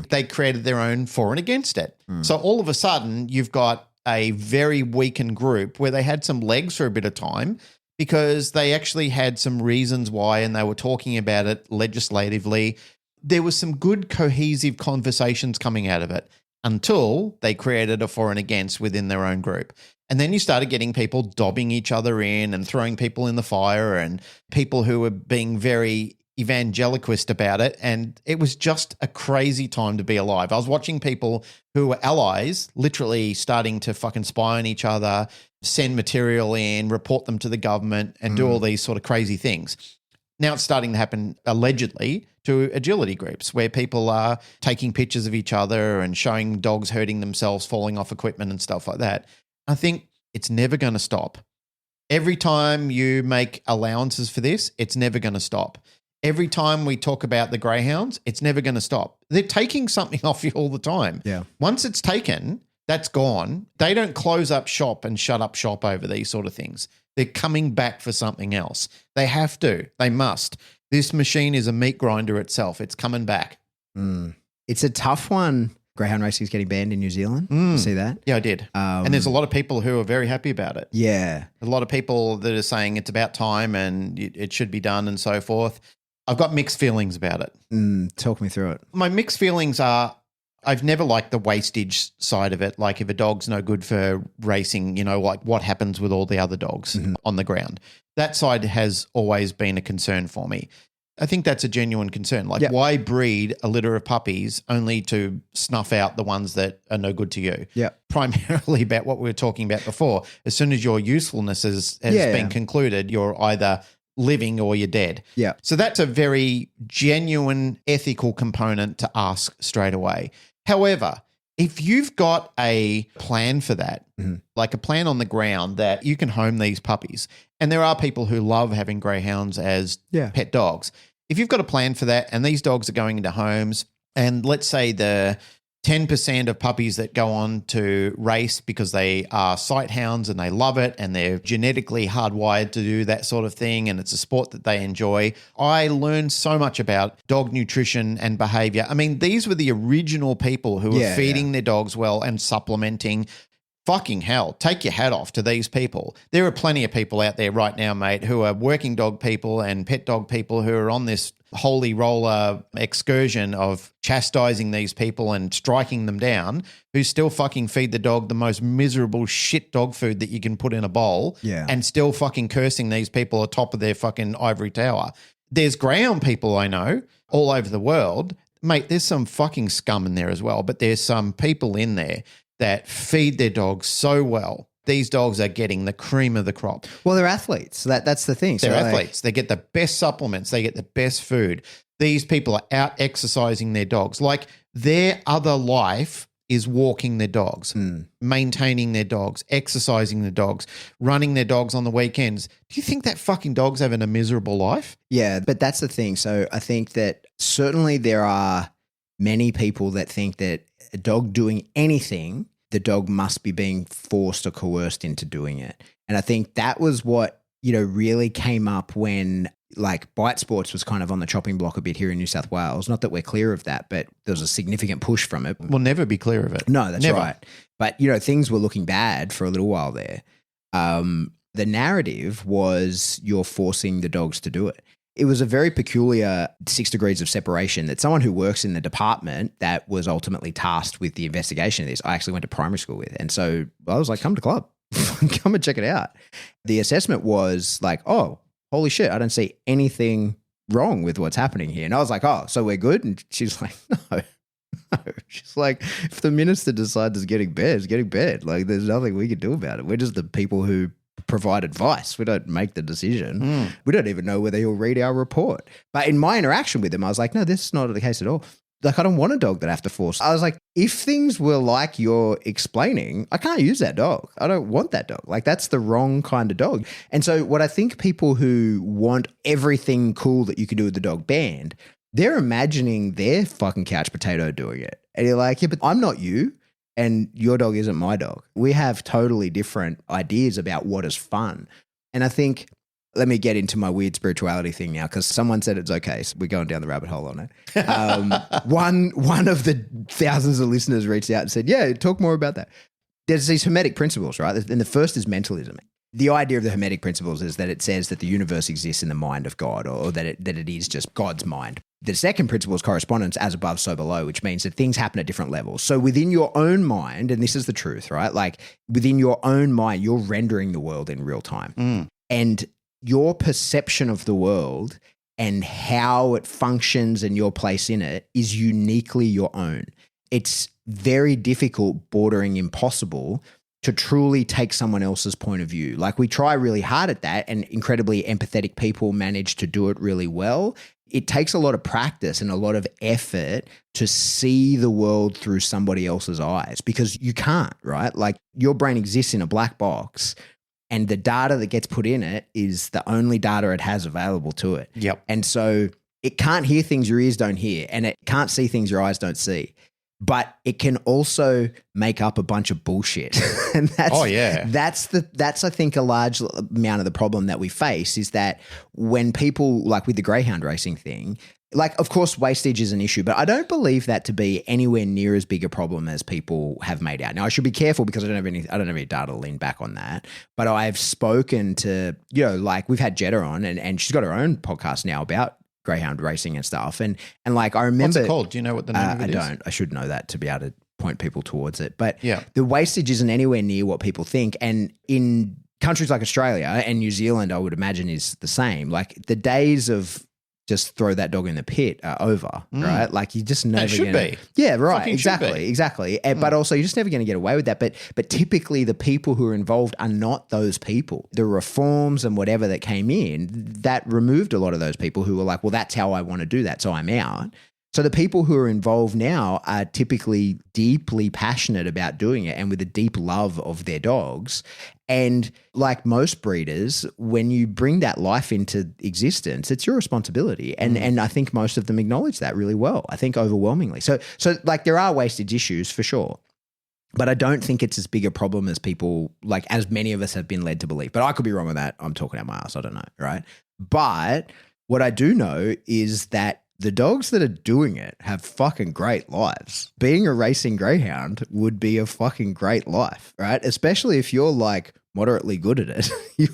They created their own for and against it. So all of a sudden, you've got a very weakened group where they had some legs for a bit of time because they actually had some reasons why, and they were talking about it legislatively. There was some good cohesive conversations coming out of it until they created a for and against within their own group. And then you started getting people dobbing each other in and throwing people in the fire, and people who were being very evangelicist about it. And it was just a crazy time to be alive. I was watching people who were allies literally starting to fucking spy on each other, send material in, report them to the government, and do all these sort of crazy things. Now it's starting to happen allegedly to agility groups where people are taking pictures of each other and showing dogs hurting themselves, falling off equipment and stuff like that. I think it's never going to stop. Every time you make allowances for this, it's never going to stop. Every time we talk about the greyhounds, it's never going to stop. They're taking something off you all the time.
Yeah.
Once it's taken, that's gone. They don't close up shop and shut up shop over these sort of things. They're coming back for something else. They have to. They must. This machine is a meat grinder itself. It's coming back.
It's a tough one. Greyhound racing is getting banned in New Zealand. You see that?
Yeah, I did. And there's a lot of people who are very happy about it.
Yeah.
A lot of people that are saying it's about time and it should be done and so forth. I've got mixed feelings about it.
Talk me through it.
My mixed feelings are I've never liked the wastage side of it. Like if a dog's no good for racing, you know, like what happens with all the other dogs on the ground. That side has always been a concern for me. I think that's a genuine concern. Like why breed a litter of puppies only to snuff out the ones that are no good to you?
Yeah.
Primarily about what we were talking about before. As soon as your usefulness has been concluded, you're either living or you're dead.
Yeah.
So that's a very genuine ethical component to ask straight away. However, if you've got a plan for that, like a plan on the ground that you can home these puppies, and there are people who love having greyhounds as pet dogs. If you've got a plan for that and these dogs are going into homes, and let's say the 10% of puppies that go on to race because they are sight hounds and they love it and they're genetically hardwired to do that sort of thing and it's a sport that they enjoy. I learned so much about dog nutrition and behavior. I mean, these were the original people who were feeding their dogs well and supplementing. Fucking hell, take your hat off to these people. There are plenty of people out there right now, mate, who are working dog people and pet dog people who are on this holy roller excursion of chastising these people and striking them down, who still fucking feed the dog the most miserable shit dog food that you can put in a bowl and still fucking cursing these people atop of their fucking ivory tower. There's greyhound people I know all over the world. Mate, there's some fucking scum in there as well, but there's some people in there that feed their dogs so well. These dogs are getting the cream of the crop.
Well, they're athletes. That's the thing.
They're athletes. They get the best supplements. They get the best food. These people are out exercising their dogs. Like their other life is walking their dogs, maintaining their dogs, exercising their dogs, running their dogs on the weekends. Do you think that fucking dog's having a miserable life?
Yeah, but that's the thing. So I think that certainly there are many people that think that a dog doing anything, the dog must be being forced or coerced into doing it. And I think that was what, you know, really came up when like bite sports was kind of on the chopping block a bit here in New South Wales. Not that we're clear of that, but there was a significant push from it.
We'll never be clear of it.
No, that's
Never.
right. But, you know, things were looking bad for a little while there. The narrative was you're forcing the dogs to do it. It was a very peculiar 6 degrees of separation that someone who works in the department that was ultimately tasked with the investigation of this, I actually went to primary school with. And so I was like, come to club, come and check it out. The assessment was like, oh, holy shit, I don't see anything wrong with what's happening here. And I was like, oh, so we're good? And she's like, no. She's like, if the minister decides it's getting bad, it's getting bad. Like there's nothing we can do about it. We're just the people who provide advice. We don't make the decision. We don't even know whether he'll read our report. But in my interaction with him, I was like, no, this is not the case at all. Like, I don't want a dog that I have to force. I was like, if things were like you're explaining, I can't use that dog. I don't want that dog. Like, that's the wrong kind of dog. And so what I think people who want everything cool that you can do with the dog banned, they're imagining their fucking couch potato doing it. And you're like, yeah, but I'm not you. And your dog isn't my dog. We have totally different ideas about what is fun. And I think, let me get into my weird spirituality thing now, because someone said it's okay. So we're going down the rabbit hole on it. One of the thousands of listeners reached out and said, yeah, talk more about that. There's these Hermetic principles, right? And the first is mentalism. The idea of the Hermetic principles is that it says that the universe exists in the mind of God, or that it is just God's mind. The second principle is correspondence, as above, so below, which means that things happen at different levels. So within your own mind, and this is the truth, right? Like within your own mind, you're rendering the world in real time. And your perception of the world and how it functions and your place in it is uniquely your own. It's very difficult, bordering impossible, to truly take someone else's point of view. Like, we try really hard at that, and incredibly empathetic people manage to do it really well. It takes a lot of practice and a lot of effort to see the world through somebody else's eyes, because you can't, right? Like, your brain exists in a black box, and the data that gets put in it is the only data it has available to it.
Yep.
And so it can't hear things your ears don't hear, and it can't see things your eyes don't see. But it can also make up a bunch of bullshit. And that's I think a large amount of the problem that we face, is that when people, like with the greyhound racing thing, like, of course, wastage is an issue, but I don't believe that to be anywhere near as big a problem as people have made out. Now, I should be careful because I don't have any data to lean back on that. But I've spoken to, like, we've had Jetta on, and she's got her own podcast now about greyhound racing and stuff. And like, I remember.
What's it called? Do you know what the name of it is?
I don't. I should know that to be able to point people towards it. But
yeah,
the wastage isn't anywhere near what people think. And in countries like Australia and New Zealand, I would imagine is the same. Like, the days of just throw that dog in the pit are over, right? Like, you just never
should be.
Yeah, right.
Fucking
Exactly. But also, you're just never going to get away with that. But typically, the people who are involved are not those people. The reforms and whatever that came in, that removed a lot of those people who were like, well, that's how I want to do that, so I'm out. So the people who are involved now are typically deeply passionate about doing it, and with a deep love of their dogs. And like most breeders, when you bring that life into existence, it's your responsibility. And I think most of them acknowledge that really well. I think overwhelmingly. So like, there are wastage issues for sure. But I don't think it's as big a problem as people, like, as many of us have been led to believe. But I could be wrong with that. I'm talking out my ass. I don't know, right? But what I do know is that the dogs that are doing it have fucking great lives. Being a racing greyhound would be a fucking great life, right? Especially if you're like moderately good at it.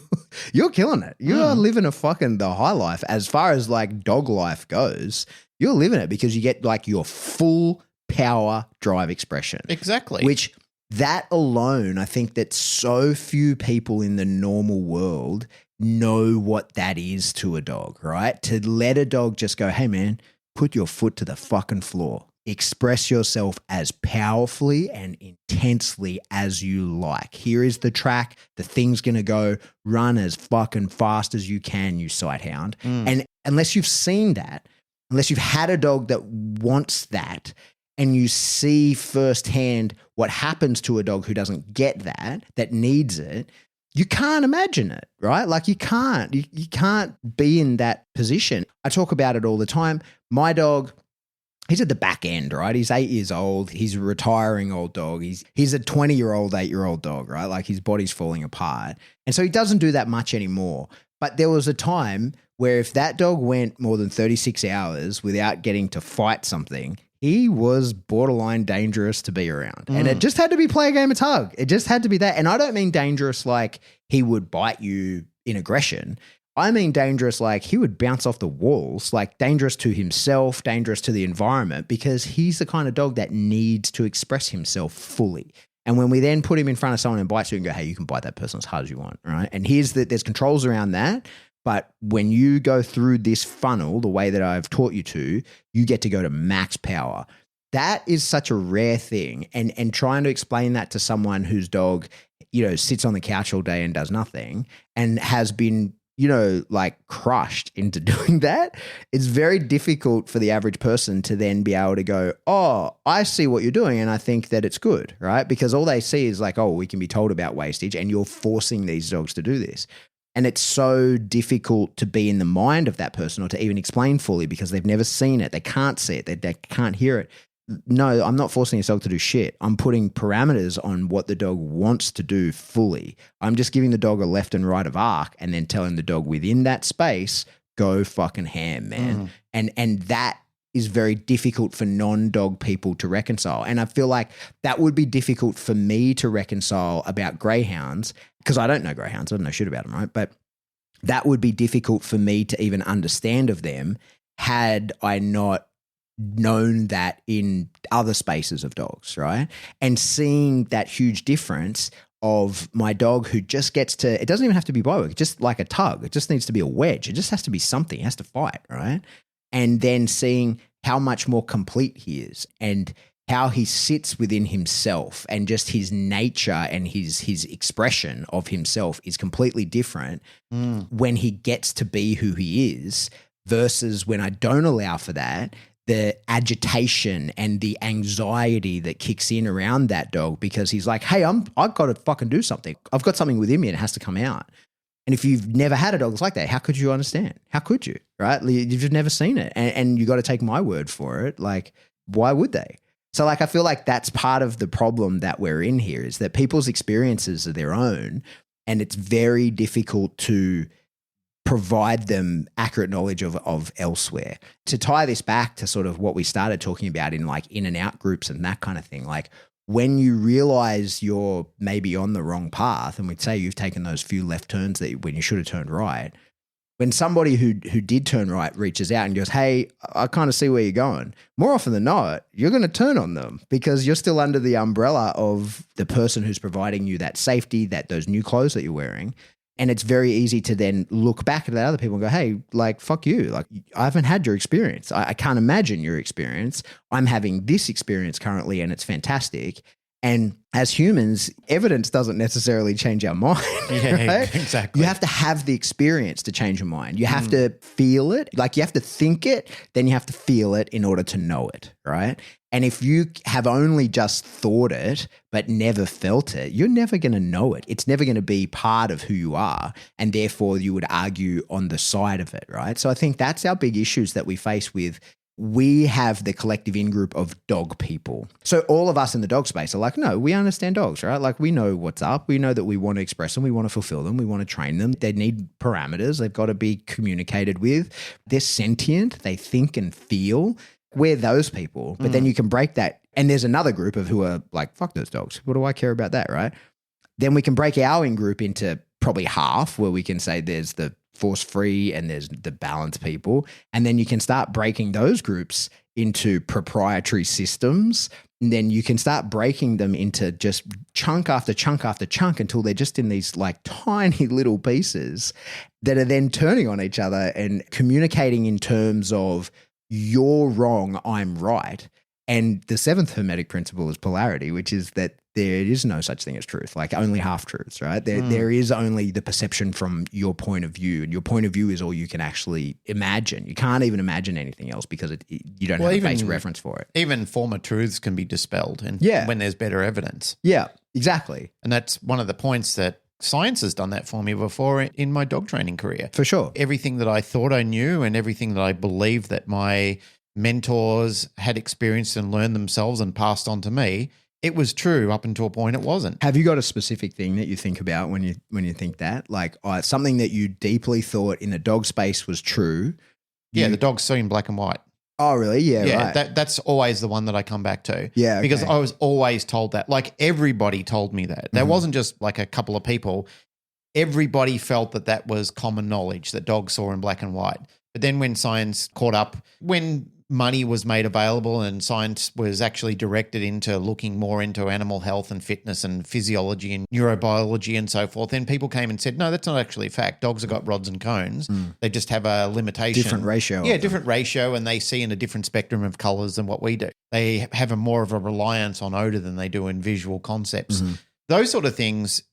You're killing it. You're living the high life. As far as like dog life goes, you're living it because you get like your full power drive expression.
Exactly.
Which, that alone, I think that so few people in the normal world know what that is to a dog, right? To let a dog just go, hey man, put your foot to the fucking floor. Express yourself as powerfully and intensely as you like. Here is the track. The thing's going to go. Run as fucking fast as you can, you sighthound. And unless you've seen that, unless you've had a dog that wants that, and you see firsthand what happens to a dog who doesn't get that needs it, you can't imagine it, right? Like, you can't be in that position. I talk about it all the time. My dog, he's at the back end, right? He's 8 years old. He's a retiring old dog. He's a 20-year-old, 8-year-old dog, right? Like, his body's falling apart. And so he doesn't do that much anymore. But there was a time where if that dog went more than 36 hours without getting to fight something, he was borderline dangerous to be around. And it just had to be play a game of tug. It just had to be that. And I don't mean dangerous like he would bite you in aggression. I mean dangerous like he would bounce off the walls, like dangerous to himself, dangerous to the environment, because he's the kind of dog that needs to express himself fully. And when we then put him in front of someone and bites you and go, hey, you can bite that person as hard as you want, right? And there's controls around that. But when you go through this funnel, the way that I've taught you to, you get to go to max power. That is such a rare thing. And trying to explain that to someone whose dog, sits on the couch all day and does nothing and has been like crushed into doing that, it's very difficult for the average person to then be able to go, oh, I see what you're doing and I think that it's good, right? Because all they see is like, oh, we can be told about wastage and you're forcing these dogs to do this. And it's so difficult to be in the mind of that person or to even explain fully because they've never seen it. They can't see it. They can't hear it. No, I'm not forcing this dog to do shit. I'm putting parameters on what the dog wants to do fully. I'm just giving the dog a left and right of arc and then telling the dog within that space, go fucking ham, man. And that is very difficult for non-dog people to reconcile. And I feel like that would be difficult for me to reconcile about greyhounds because I don't know greyhounds. I don't know shit about them, right? But that would be difficult for me to even understand of them had I not known that in other spaces of dogs, right? And seeing that huge difference of my dog who just gets to, it doesn't even have to be bite work, just like a tug. It just needs to be a wedge. It just has to be something. It has to fight, right? And then seeing how much more complete he is and how he sits within himself and just his nature and his expression of himself is completely different when he gets to be who he is versus when I don't allow for that, the agitation and the anxiety that kicks in around that dog because he's like, hey, I've got to fucking do something. I've got something within me and it has to come out. And if you've never had a dog that's like that, how could you understand? How could you, right? You've just never seen it. And you got to take my word for it. Like, why would they? So like, I feel like that's part of the problem that we're in here is that people's experiences are their own and it's very difficult to provide them accurate knowledge of elsewhere. To tie this back to sort of what we started talking about in like in and out groups and that kind of thing, like when you realize you're maybe on the wrong path and we'd say you've taken those few left turns that when you should have turned right, when somebody who did turn right reaches out and goes, hey, I kind of see where you're going, more often than not, you're going to turn on them because you're still under the umbrella of the person who's providing you that safety, that those new clothes that you're wearing. And it's very easy to then look back at the other people and go, hey, like, fuck you. Like, I haven't had your experience. I can't imagine your experience. I'm having this experience currently and it's fantastic. And as humans, evidence doesn't necessarily change our mind.
Yeah,
right?
exactly.
You have to have the experience to change your mind. You have to feel it. Like you have to think it, then you have to feel it in order to know it, right? And if you have only just thought it but never felt it, you're never going to know it. It's never going to be part of who you are. And therefore you would argue on the side of it, right? So I think that's our big issues that we face with. We have the collective in-group of dog people. So all of us in the dog space are like, no, we understand dogs, right? Like we know what's up. We know that we want to express them. We want to fulfill them. We want to train them. They need parameters. They've got to be communicated with. They're sentient. They think and feel. We're those people. But then you can break that. And there's another group of who are like, fuck those dogs. What do I care about that, right? Then we can break our in-group into probably half where we can say there's the force-free and there's the balanced people. And then you can start breaking those groups into proprietary systems. And then you can start breaking them into just chunk after chunk after chunk until they're just in these like tiny little pieces that are then turning on each other and communicating in terms of you're wrong, I'm right. And the seventh hermetic principle is polarity, which is that there is no such thing as truth, like only half truths, right? There is only the perception from your point of view, and your point of view is all you can actually imagine. You can't even imagine anything else because you don't have a base reference for it.
Even former truths can be dispelled when there's better evidence.
Yeah, exactly.
And that's one of the points that science has done that for me before in my dog training career.
For sure.
Everything that I thought I knew and everything that I believed that my mentors had experienced and learned themselves and passed on to me, it was true up until a point it wasn't.
Have you got a specific thing that you think about when you think that? Like something that you deeply thought in the dog space was true?
The dog's seen black and white.
Oh, really? Yeah, right.
That's always the one that I come back to.
Yeah, okay.
Because I was always told that. Like everybody told me that. There wasn't just like a couple of people. Everybody felt that was common knowledge that dogs saw in black and white. But then when science caught up, when money was made available and science was actually directed into looking more into animal health and fitness and physiology and neurobiology and so forth, then people came and said, no, that's not actually a fact. Dogs have got rods and cones. They just have a limitation.
Different ratio.
Yeah, different ratio, and they see in a different spectrum of colours than what we do. They have more of a reliance on odour than they do in visual concepts. Those sort of things,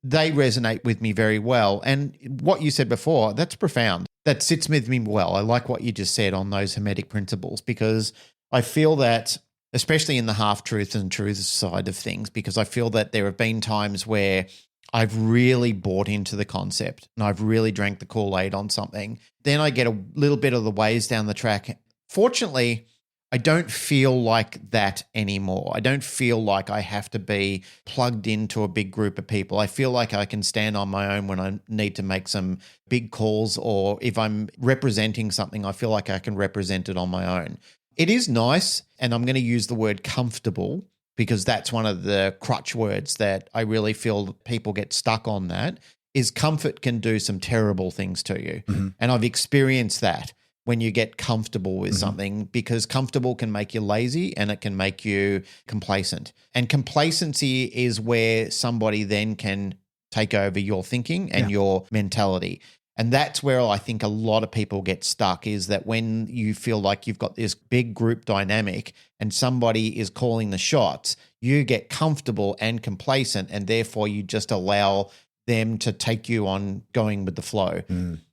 they resonate with me very well. And what you said before, that's profound. That sits with me well. I like what you just said on those Hermetic principles, because I feel that, especially in the half-truths and truths side of things, because I feel that there have been times where I've really bought into the concept and I've really drank the Kool-Aid on something. Then I get a little bit of the ways down the track. Fortunately, I don't feel like that anymore. I don't feel like I have to be plugged into a big group of people. I feel like I can stand on my own when I need to make some big calls, or if I'm representing something, I feel like I can represent it on my own. It is nice, and I'm going to use the word comfortable, because that's one of the crutch words that I really feel people get stuck on. That is, comfort can do some terrible things to you. Mm-hmm. And I've experienced that when you get comfortable with something, because comfortable can make you lazy and it can make you complacent. And complacency is where somebody then can take over your thinking and your mentality. And that's where I think a lot of people get stuck, is that when you feel like you've got this big group dynamic and somebody is calling the shots, you get comfortable and complacent, and therefore you just allow them to take you on going with the flow.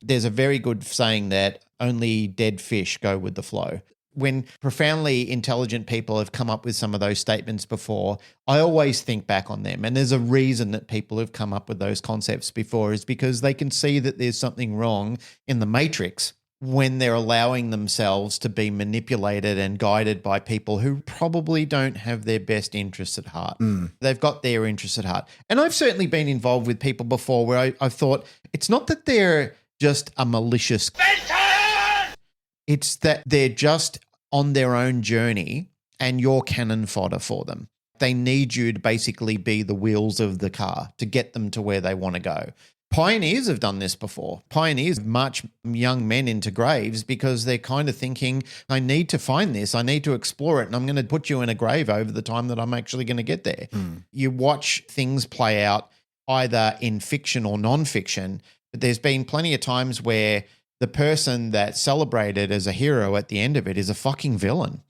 There's a very good saying that only dead fish go with the flow. When profoundly intelligent people have come up with some of those statements before, I always think back on them. And there's a reason that people have come up with those concepts before, is because they can see that there's something wrong in the matrix when they're allowing themselves to be manipulated and guided by people who probably don't have their best interests at heart. They've got their interests at heart. And I've certainly been involved with people before where I've thought, it's not that they're just a malicious... It's that they're just on their own journey and you're cannon fodder for them. They need you to basically be the wheels of the car to get them to where they want to go. Pioneers have done this before. Pioneers march young men into graves because they're kind of thinking, I need to find this, I need to explore it, and I'm going to put you in a grave over the time that I'm actually going to get there. You watch things play out either in fiction or non-fiction, but there's been plenty of times where the person that's celebrated as a hero at the end of it is a fucking villain.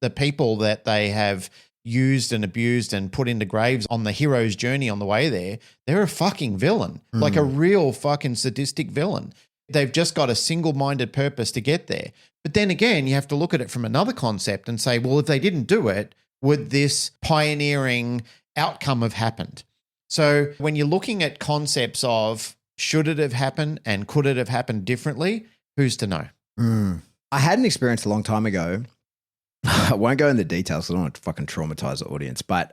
The people that they have used and abused and put into graves on the hero's journey on the way there, they're a fucking villain, like a real fucking sadistic villain. They've just got a single-minded purpose to get there. But then again, you have to look at it from another concept and say, well, if they didn't do it, would this pioneering outcome have happened? So when you're looking at concepts of should it have happened and could it have happened differently, who's to know?
I had an experience a long time ago. I won't go into details, so I don't want to fucking traumatize the audience, but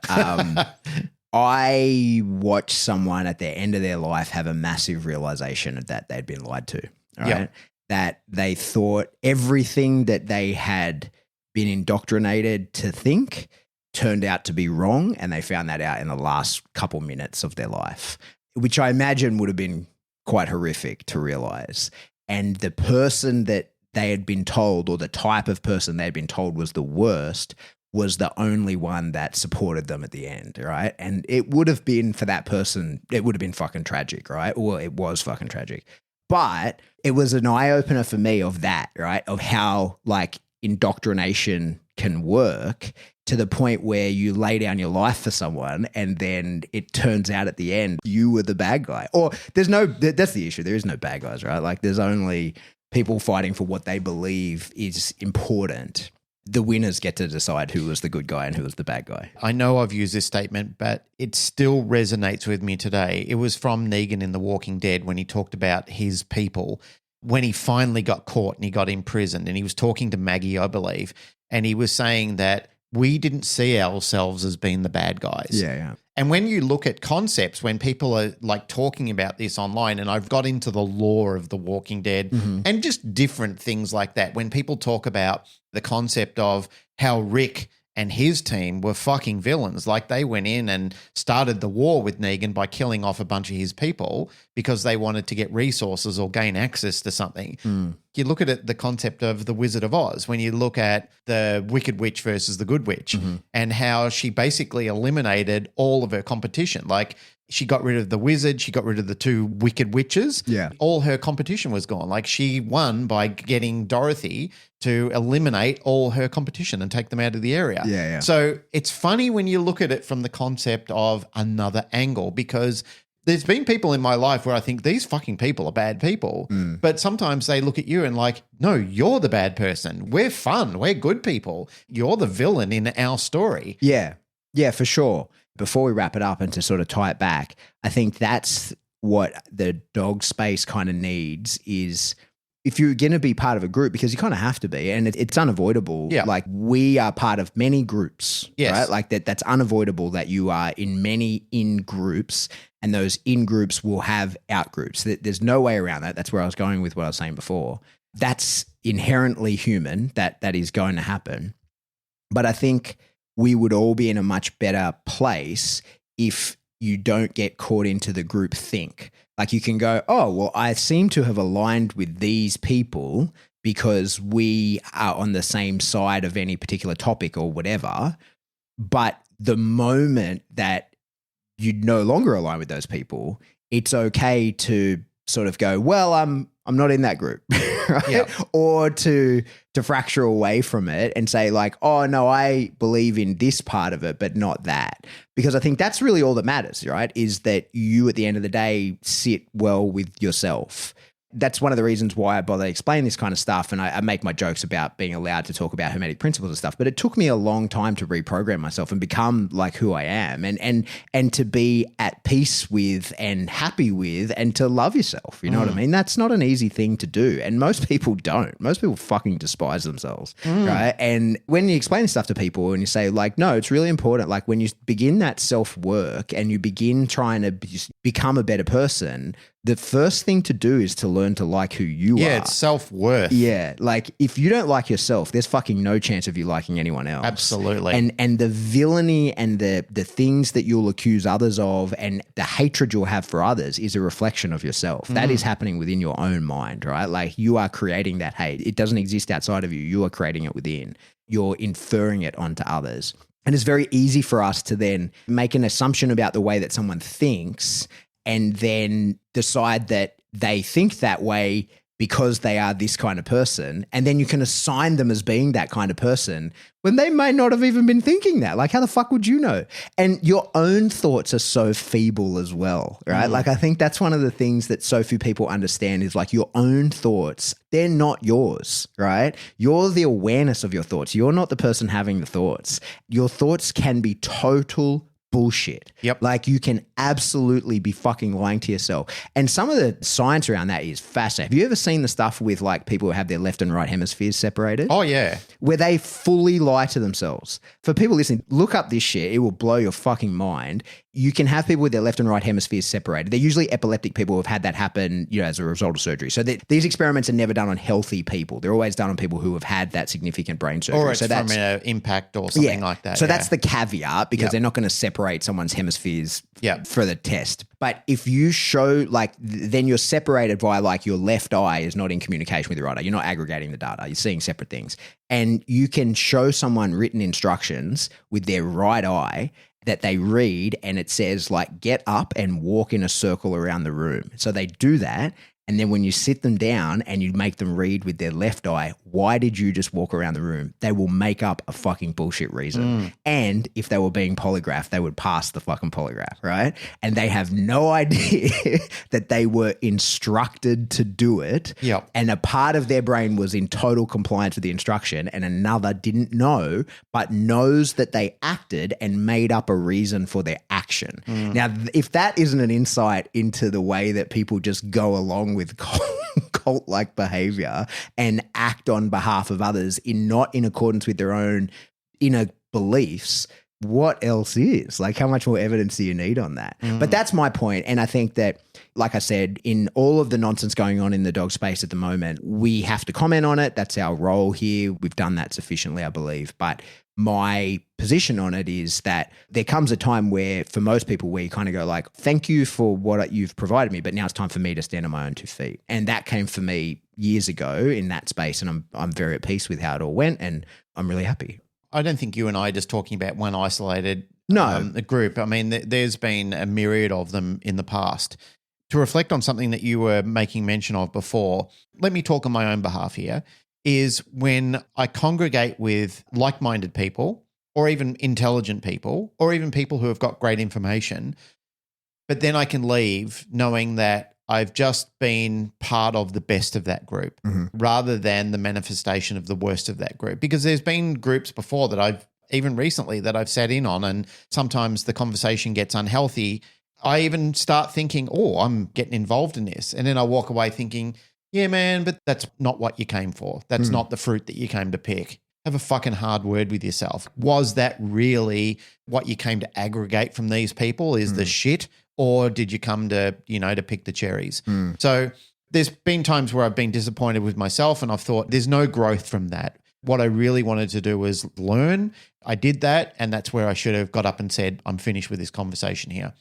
I watched someone at the end of their life have a massive realization that they'd been lied to, right? That they thought everything that they had been indoctrinated to think turned out to be wrong, and they found that out in the last couple minutes of their life, which I imagine would have been quite horrific to realize. And the person that they had been told, or the type of person they had been told was the worst, was the only one that supported them at the end, right? And it would have been, for that person, it would have been fucking tragic, right? Well, it was fucking tragic. But it was an eye-opener for me of that, right? Of how, like, indoctrination can work to the point where you lay down your life for someone and then it turns out at the end you were the bad guy. Or that's the issue. There is no bad guys, right? Like, there's only people fighting for what they believe is important. The winners get to decide who was the good guy and who was the bad guy.
I know I've used this statement, but it still resonates with me today. It was from Negan in The Walking Dead when he talked about his people, when he finally got caught and he got imprisoned, and he was talking to Maggie, I believe, and he was saying that we didn't see ourselves as being the bad guys.
Yeah.
And when you look at concepts, when people are like talking about this online, and I've got into the lore of The Walking Dead and just different things like that, when people talk about the concept of how Rick and his team were fucking villains, like they went in and started the war with Negan by killing off a bunch of his people because they wanted to get resources or gain access to something. You look at it, the concept of the Wizard of Oz, when you look at the Wicked Witch versus the Good Witch and how she basically eliminated all of her competition. Like, she got rid of the wizard, she got rid of the two wicked witches.
Yeah.
All her competition was gone. Like, she won by getting Dorothy to eliminate all her competition and take them out of the area.
Yeah.
So it's funny when you look at it from the concept of another angle, because There's been people in my life where I think these fucking people are bad people, but sometimes they look at you and like, no, you're the bad person. We're fun. We're good people. You're the villain in our story.
Yeah. Yeah, for sure. Before we wrap it up and to sort of tie it back, I think that's what the dog space kind of needs is if you're going to be part of a group, because you kind of have to be, and it's unavoidable.
Yeah.
Like we are part of many groups,
Yes.
right? Like that's unavoidable that you are in many in groups, and those in groups will have out groups. There's no way around that. That's where I was going with what I was saying before. That's inherently human. That is going to happen. But I think we would all be in a much better place if you don't get caught into the group think. Like you can go, oh, well, I seem to have aligned with these people because we are on the same side of any particular topic or whatever. But the moment that you no longer align with those people, it's okay to sort of go, well, I'm not in that group, right?
Yeah.
Or to fracture away from it and say like, oh no, I believe in this part of it, but not that. Because I think that's really all that matters, right? Is that you at the end of the day sit well with yourself. That's one of the reasons why I bother explaining this kind of stuff. And I make my jokes about being allowed to talk about hermetic principles and stuff, but it took me a long time to reprogram myself and become like who I am and to be at peace with and happy with and to love yourself. You know what I mean? That's not an easy thing to do. And most people don't. Most people fucking despise themselves, right? And when you explain stuff to people and you say like, no, it's really important. Like when you begin that self-work and you begin trying to become a better person, the first thing to do is to learn to like who you are.
Yeah, it's self-worth.
Yeah, like if you don't like yourself, there's fucking no chance of you liking anyone else.
Absolutely.
And the villainy and the things that you'll accuse others of and the hatred you'll have for others is a reflection of yourself. That is happening within your own mind, right? Like you are creating that hate. It doesn't exist outside of you. You are creating it within. You're inferring it onto others. And it's very easy for us to then make an assumption about the way that someone thinks and then decide that they think that way because they are this kind of person. And then you can assign them as being that kind of person when they may not have even been thinking that. Like, how the fuck would you know? And your own thoughts are so feeble as well, right? Like, I think that's one of the things that so few people understand is like your own thoughts, they're not yours, right? You're the awareness of your thoughts. You're not the person having the thoughts. Your thoughts can be total bullshit.
Yep.
Like you can absolutely be fucking lying to yourself. And some of the science around that is fascinating. Have you ever seen the stuff with like people who have their left and right hemispheres separated?
Oh, yeah.
Where they fully lie to themselves. For people listening, look up this shit. It will blow your fucking mind. You can have people with their left and right hemispheres separated. They're usually epileptic people who have had that happen, you know, as a result of surgery. So these experiments are never done on healthy people. They're always done on people who have had that significant brain surgery.
Or it's from an impact or something like that.
So that's the caveat because
Yep.
they're not going to separate someone's hemispheres
Yep.
for the test. But if you show like, then you're separated by like your left eye is not in communication with your right eye. You're not aggregating the data. You're seeing separate things. And you can show someone written instructions with their right eye that they read and it says like, get up and walk in a circle around the room. So they do that. And then when you sit them down and you make them read with their left eye, why did you just walk around the room? They will make up a fucking bullshit reason. And if they were being polygraphed, they would pass the fucking polygraph, right? And they have no idea that they were instructed to do it.
Yep.
And a part of their brain was in total compliance with the instruction and another didn't know, but knows that they acted and made up a reason for their action. Now, if that isn't an insight into the way that people just go along with cult-like behavior and act on behalf of others not in accordance with their own inner beliefs, what else is? Like, how much more evidence do you need on that? But that's my point. And I think that, like I said, in all of the nonsense going on in the dog space at the moment, we have to comment on it. That's our role here. We've done that sufficiently, I believe. But my position on it is that there comes a time where for most people where you kind of go like, thank you for what you've provided me, but now it's time for me to stand on my own 2 feet. And that came for me years ago in that space. And I'm very at peace with how it all went and I'm really happy.
I don't think you and I are just talking about one isolated group. I mean, there's been a myriad of them in the past. To reflect on something that you were making mention of before, let me talk on my own behalf here, is when I congregate with like-minded people or even intelligent people or even people who have got great information, but then I can leave knowing that I've just been part of the best of that group rather than the manifestation of the worst of that group. Because there's been groups before that I've even recently that I've sat in on, and sometimes the conversation gets unhealthy. I even start thinking, oh, I'm getting involved in this. And then I walk away thinking, yeah, man, but that's not what you came for. That's not the fruit that you came to pick. Have a fucking hard word with yourself. Was that really what you came to aggregate from these people is the shit? Or did you come to, to pick the cherries? So there's been times where I've been disappointed with myself and I've thought there's no growth from that. What I really wanted to do was learn. I did that, and that's where I should have got up and said, I'm finished with this conversation here.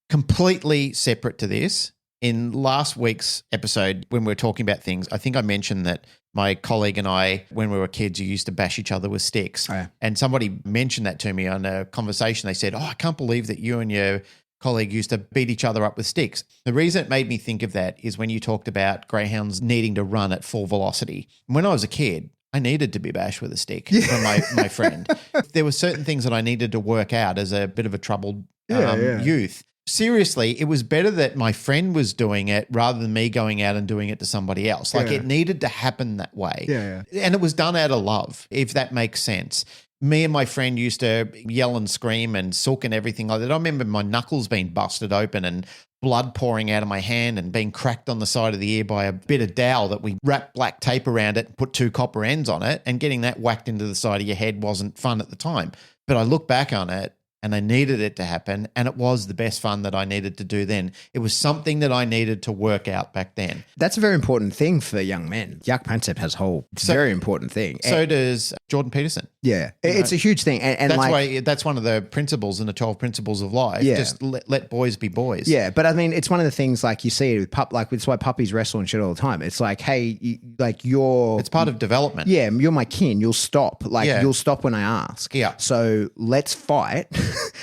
Completely separate to this, in last week's episode when we were talking about things, I think I mentioned that my colleague and I, when we were kids, you used to bash each other with sticks. Oh, yeah. And somebody mentioned that to me on a conversation. They said, I can't believe that you and your colleague used to beat each other up with sticks. The reason it made me think of that is when you talked about greyhounds needing to run at full velocity. When I was a kid, I needed to be bashed with a stick from my friend. There were certain things that I needed to work out as a bit of a troubled youth. Seriously, it was better that my friend was doing it rather than me going out and doing it to somebody else. Like it needed to happen that way. And it was done out of love, if that makes sense. Me and my friend used to yell and scream and sulk and everything like that. I remember my knuckles being busted open and blood pouring out of my hand and being cracked on the side of the ear by a bit of dowel that we wrapped black tape around it and put 2 copper ends on it, and getting that whacked into the side of your head wasn't fun at the time. But I look back on it and I needed it to happen, and it was the best fun that I needed to do then. It was something that I needed to work out back then.
That's a very important thing for young men. Yak Pansep has whole very important thing.
So does Jordan Peterson.
Yeah, it's a huge thing. And
that's why that's one of the principles in the 12 principles of life.
Yeah.
Just let boys be boys.
Yeah, but I mean, it's one of the things like you see it with it's why puppies wrestle and shit all the time. It's like, hey,
it's part of development.
Yeah, you're my kin. You'll stop. You'll stop when I ask.
Yeah.
So let's fight.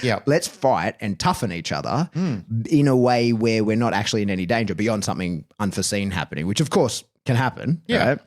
Yeah.
Let's fight and toughen each other in a way where we're not actually in any danger beyond something unforeseen happening, which of course can happen.
Yeah.
Right?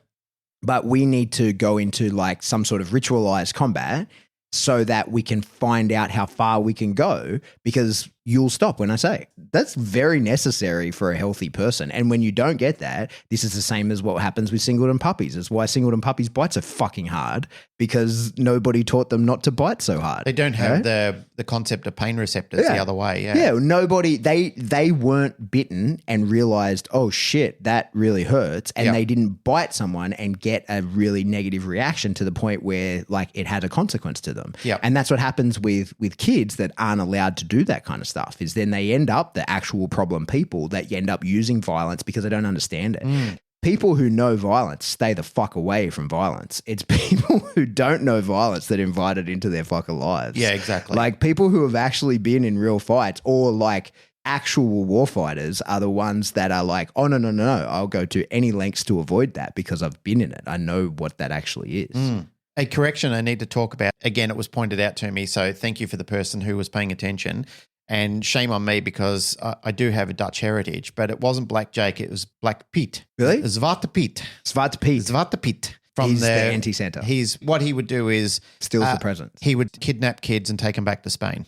But we need to go into like some sort of ritualized combat so that we can find out how far we can go, because you'll stop when I say. That's very necessary for a healthy person. And when you don't get that, this is the same as what happens with singleton puppies. It's why singleton puppies bite so fucking hard, because nobody taught them not to bite so hard.
They don't have the concept of pain receptors the other way.
Yeah, nobody, they weren't bitten and realized, oh shit, that really hurts. And they didn't bite someone and get a really negative reaction to the point where like it had a consequence to them.
Yeah.
And that's what happens with kids that aren't allowed to do that kind of stuff, is then they end up the actual problem people that end up using violence because they don't understand it. People who know violence stay the fuck away from violence. It's people who don't know violence that invite it into their fucking lives.
Yeah, exactly.
Like people who have actually been in real fights or like actual war fighters are the ones that are like, oh, no, I'll go to any lengths to avoid that because I've been in it. I know what that actually is.
A correction I need to talk about. Again, it was pointed out to me, so thank you for the person who was paying attention. And shame on me because I do have a Dutch heritage, but it wasn't Black Jake, it was Black Pete.
Really?
Zwarte Piet.
Zwarte Piet.
Zwarte Piet.
He's the anti-Santa.
What he would do is
steals the presents.
He would kidnap kids and take them back to Spain.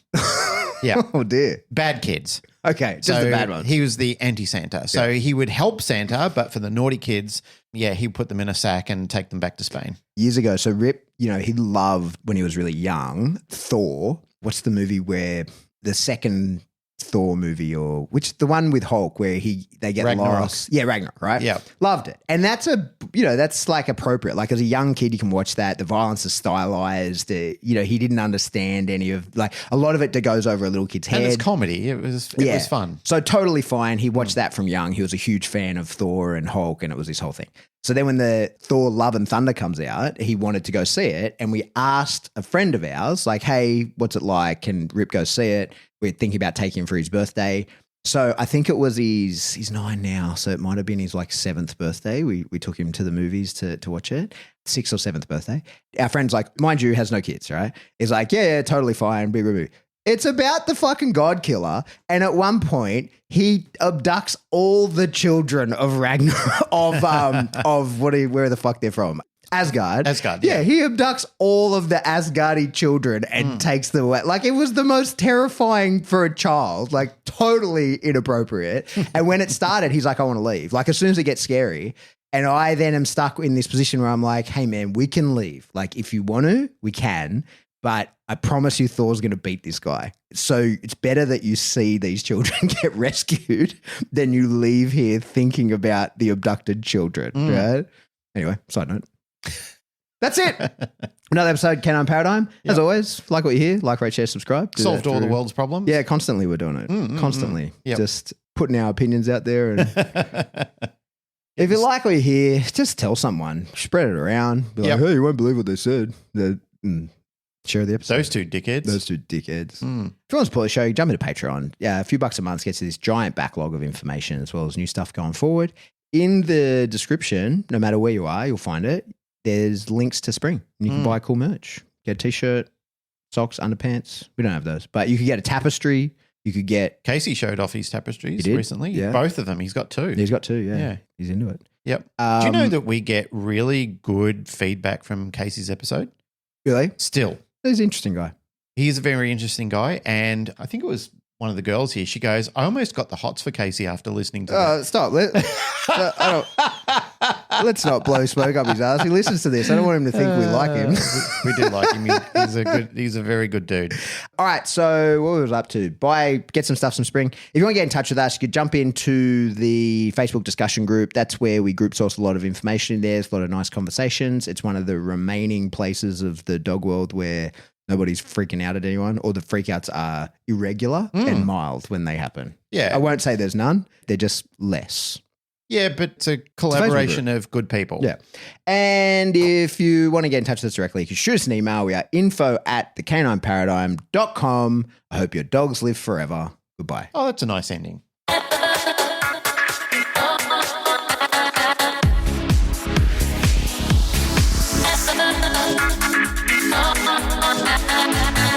Yeah.
Oh dear.
Bad kids.
Okay, just the bad ones.
He was the anti-Santa. So he would help Santa, but for the naughty kids, he'd put them in a sack and take them back to Spain.
Years ago, so Rip, he loved, when he was really young, Thor. What's the movie where the second Thor movie, or the one with Hulk where they get
Ragnarok.
lost? Yeah, Ragnarok, right?
Yeah.
Loved it. And that's that's like appropriate. Like as a young kid, you can watch that. The violence is stylized. He didn't understand any of, like a lot of it that goes over a little kid's head.
And it's comedy. It was fun.
So totally fine. He watched that from young. He was a huge fan of Thor and Hulk, and it was this whole thing. So then when the Thor Love and Thunder comes out, he wanted to go see it. And we asked a friend of ours, like, hey, what's it like? Can Rip go see it? We're thinking about taking him for his birthday. So I think it was he's 9 now. So it might have been his like 7th birthday. We took him to the movies to watch it. 6th or 7th birthday. Our friend's like, mind you, has no kids, right? He's like, yeah, totally fine. Boo, boo, boo. It's about the fucking God Killer. And at one point, he abducts all the children of Ragnarok, where the fuck they're from. Asgard.
Yeah.
He abducts all of the Asgardi children and takes them away. Like, it was the most terrifying for a child, like totally inappropriate. And when it started, he's like, I want to leave. Like, as soon as it gets scary. And I then am stuck in this position where I'm like, hey, man, we can leave. Like, if you want to, we can. But I promise you Thor's going to beat this guy. So it's better that you see these children get rescued than you leave here thinking about the abducted children, right? Anyway, side note. That's it. Another episode, Canine Paradigm. As always, like what you hear, like, rate, share, subscribe. Do
Solved
that
all the
through-
world's problems.
Yeah, constantly we're doing it. Constantly.
Yep.
Just putting our opinions out there. And if you like what you hear, just tell someone. Spread it around. Be like, hey, you won't believe what they said. Share the episode.
Those two dickheads.
If you want to support the show, you jump into Patreon. Yeah, a few bucks a month gets you this giant backlog of information as well as new stuff going forward. In the description, no matter where you are, you'll find it. There's links to Spring. And you can buy cool merch. Get a t-shirt, socks, underpants. We don't have those. But you could get a tapestry. You could get...
Casey showed off his tapestries
He did?
recently.
Yeah.
Both of them. He's got 2.
He's got 2, yeah. He's into it.
Yep. Do you know that we get really good feedback from Casey's episode?
Really?
Still.
He's an interesting guy.
He's a very interesting guy. And I think it was one of the girls here. She goes, I almost got the hots for Casey after listening to that.
Stop. Let's not blow smoke up his ass. He listens to this. I don't want him to think we like him.
We do like him. He's a very good dude.
All right, so what was I up to? Get some stuff from Spring. If you want to get in touch with us, you could jump into the Facebook discussion group. That's where we group source a lot of information in there. There's a lot of nice conversations. It's one of the remaining places of the dog world where nobody's freaking out at anyone, or the freakouts are irregular and mild when they happen.
Yeah.
I won't say there's none. They're just less.
Yeah, but it's a collaboration of good people.
Yeah. And if you want to get in touch with us directly, you can shoot us an email. We are info@thecanineparadigm.com. I hope your dogs live forever. Goodbye.
Oh, that's a nice ending.
Oh,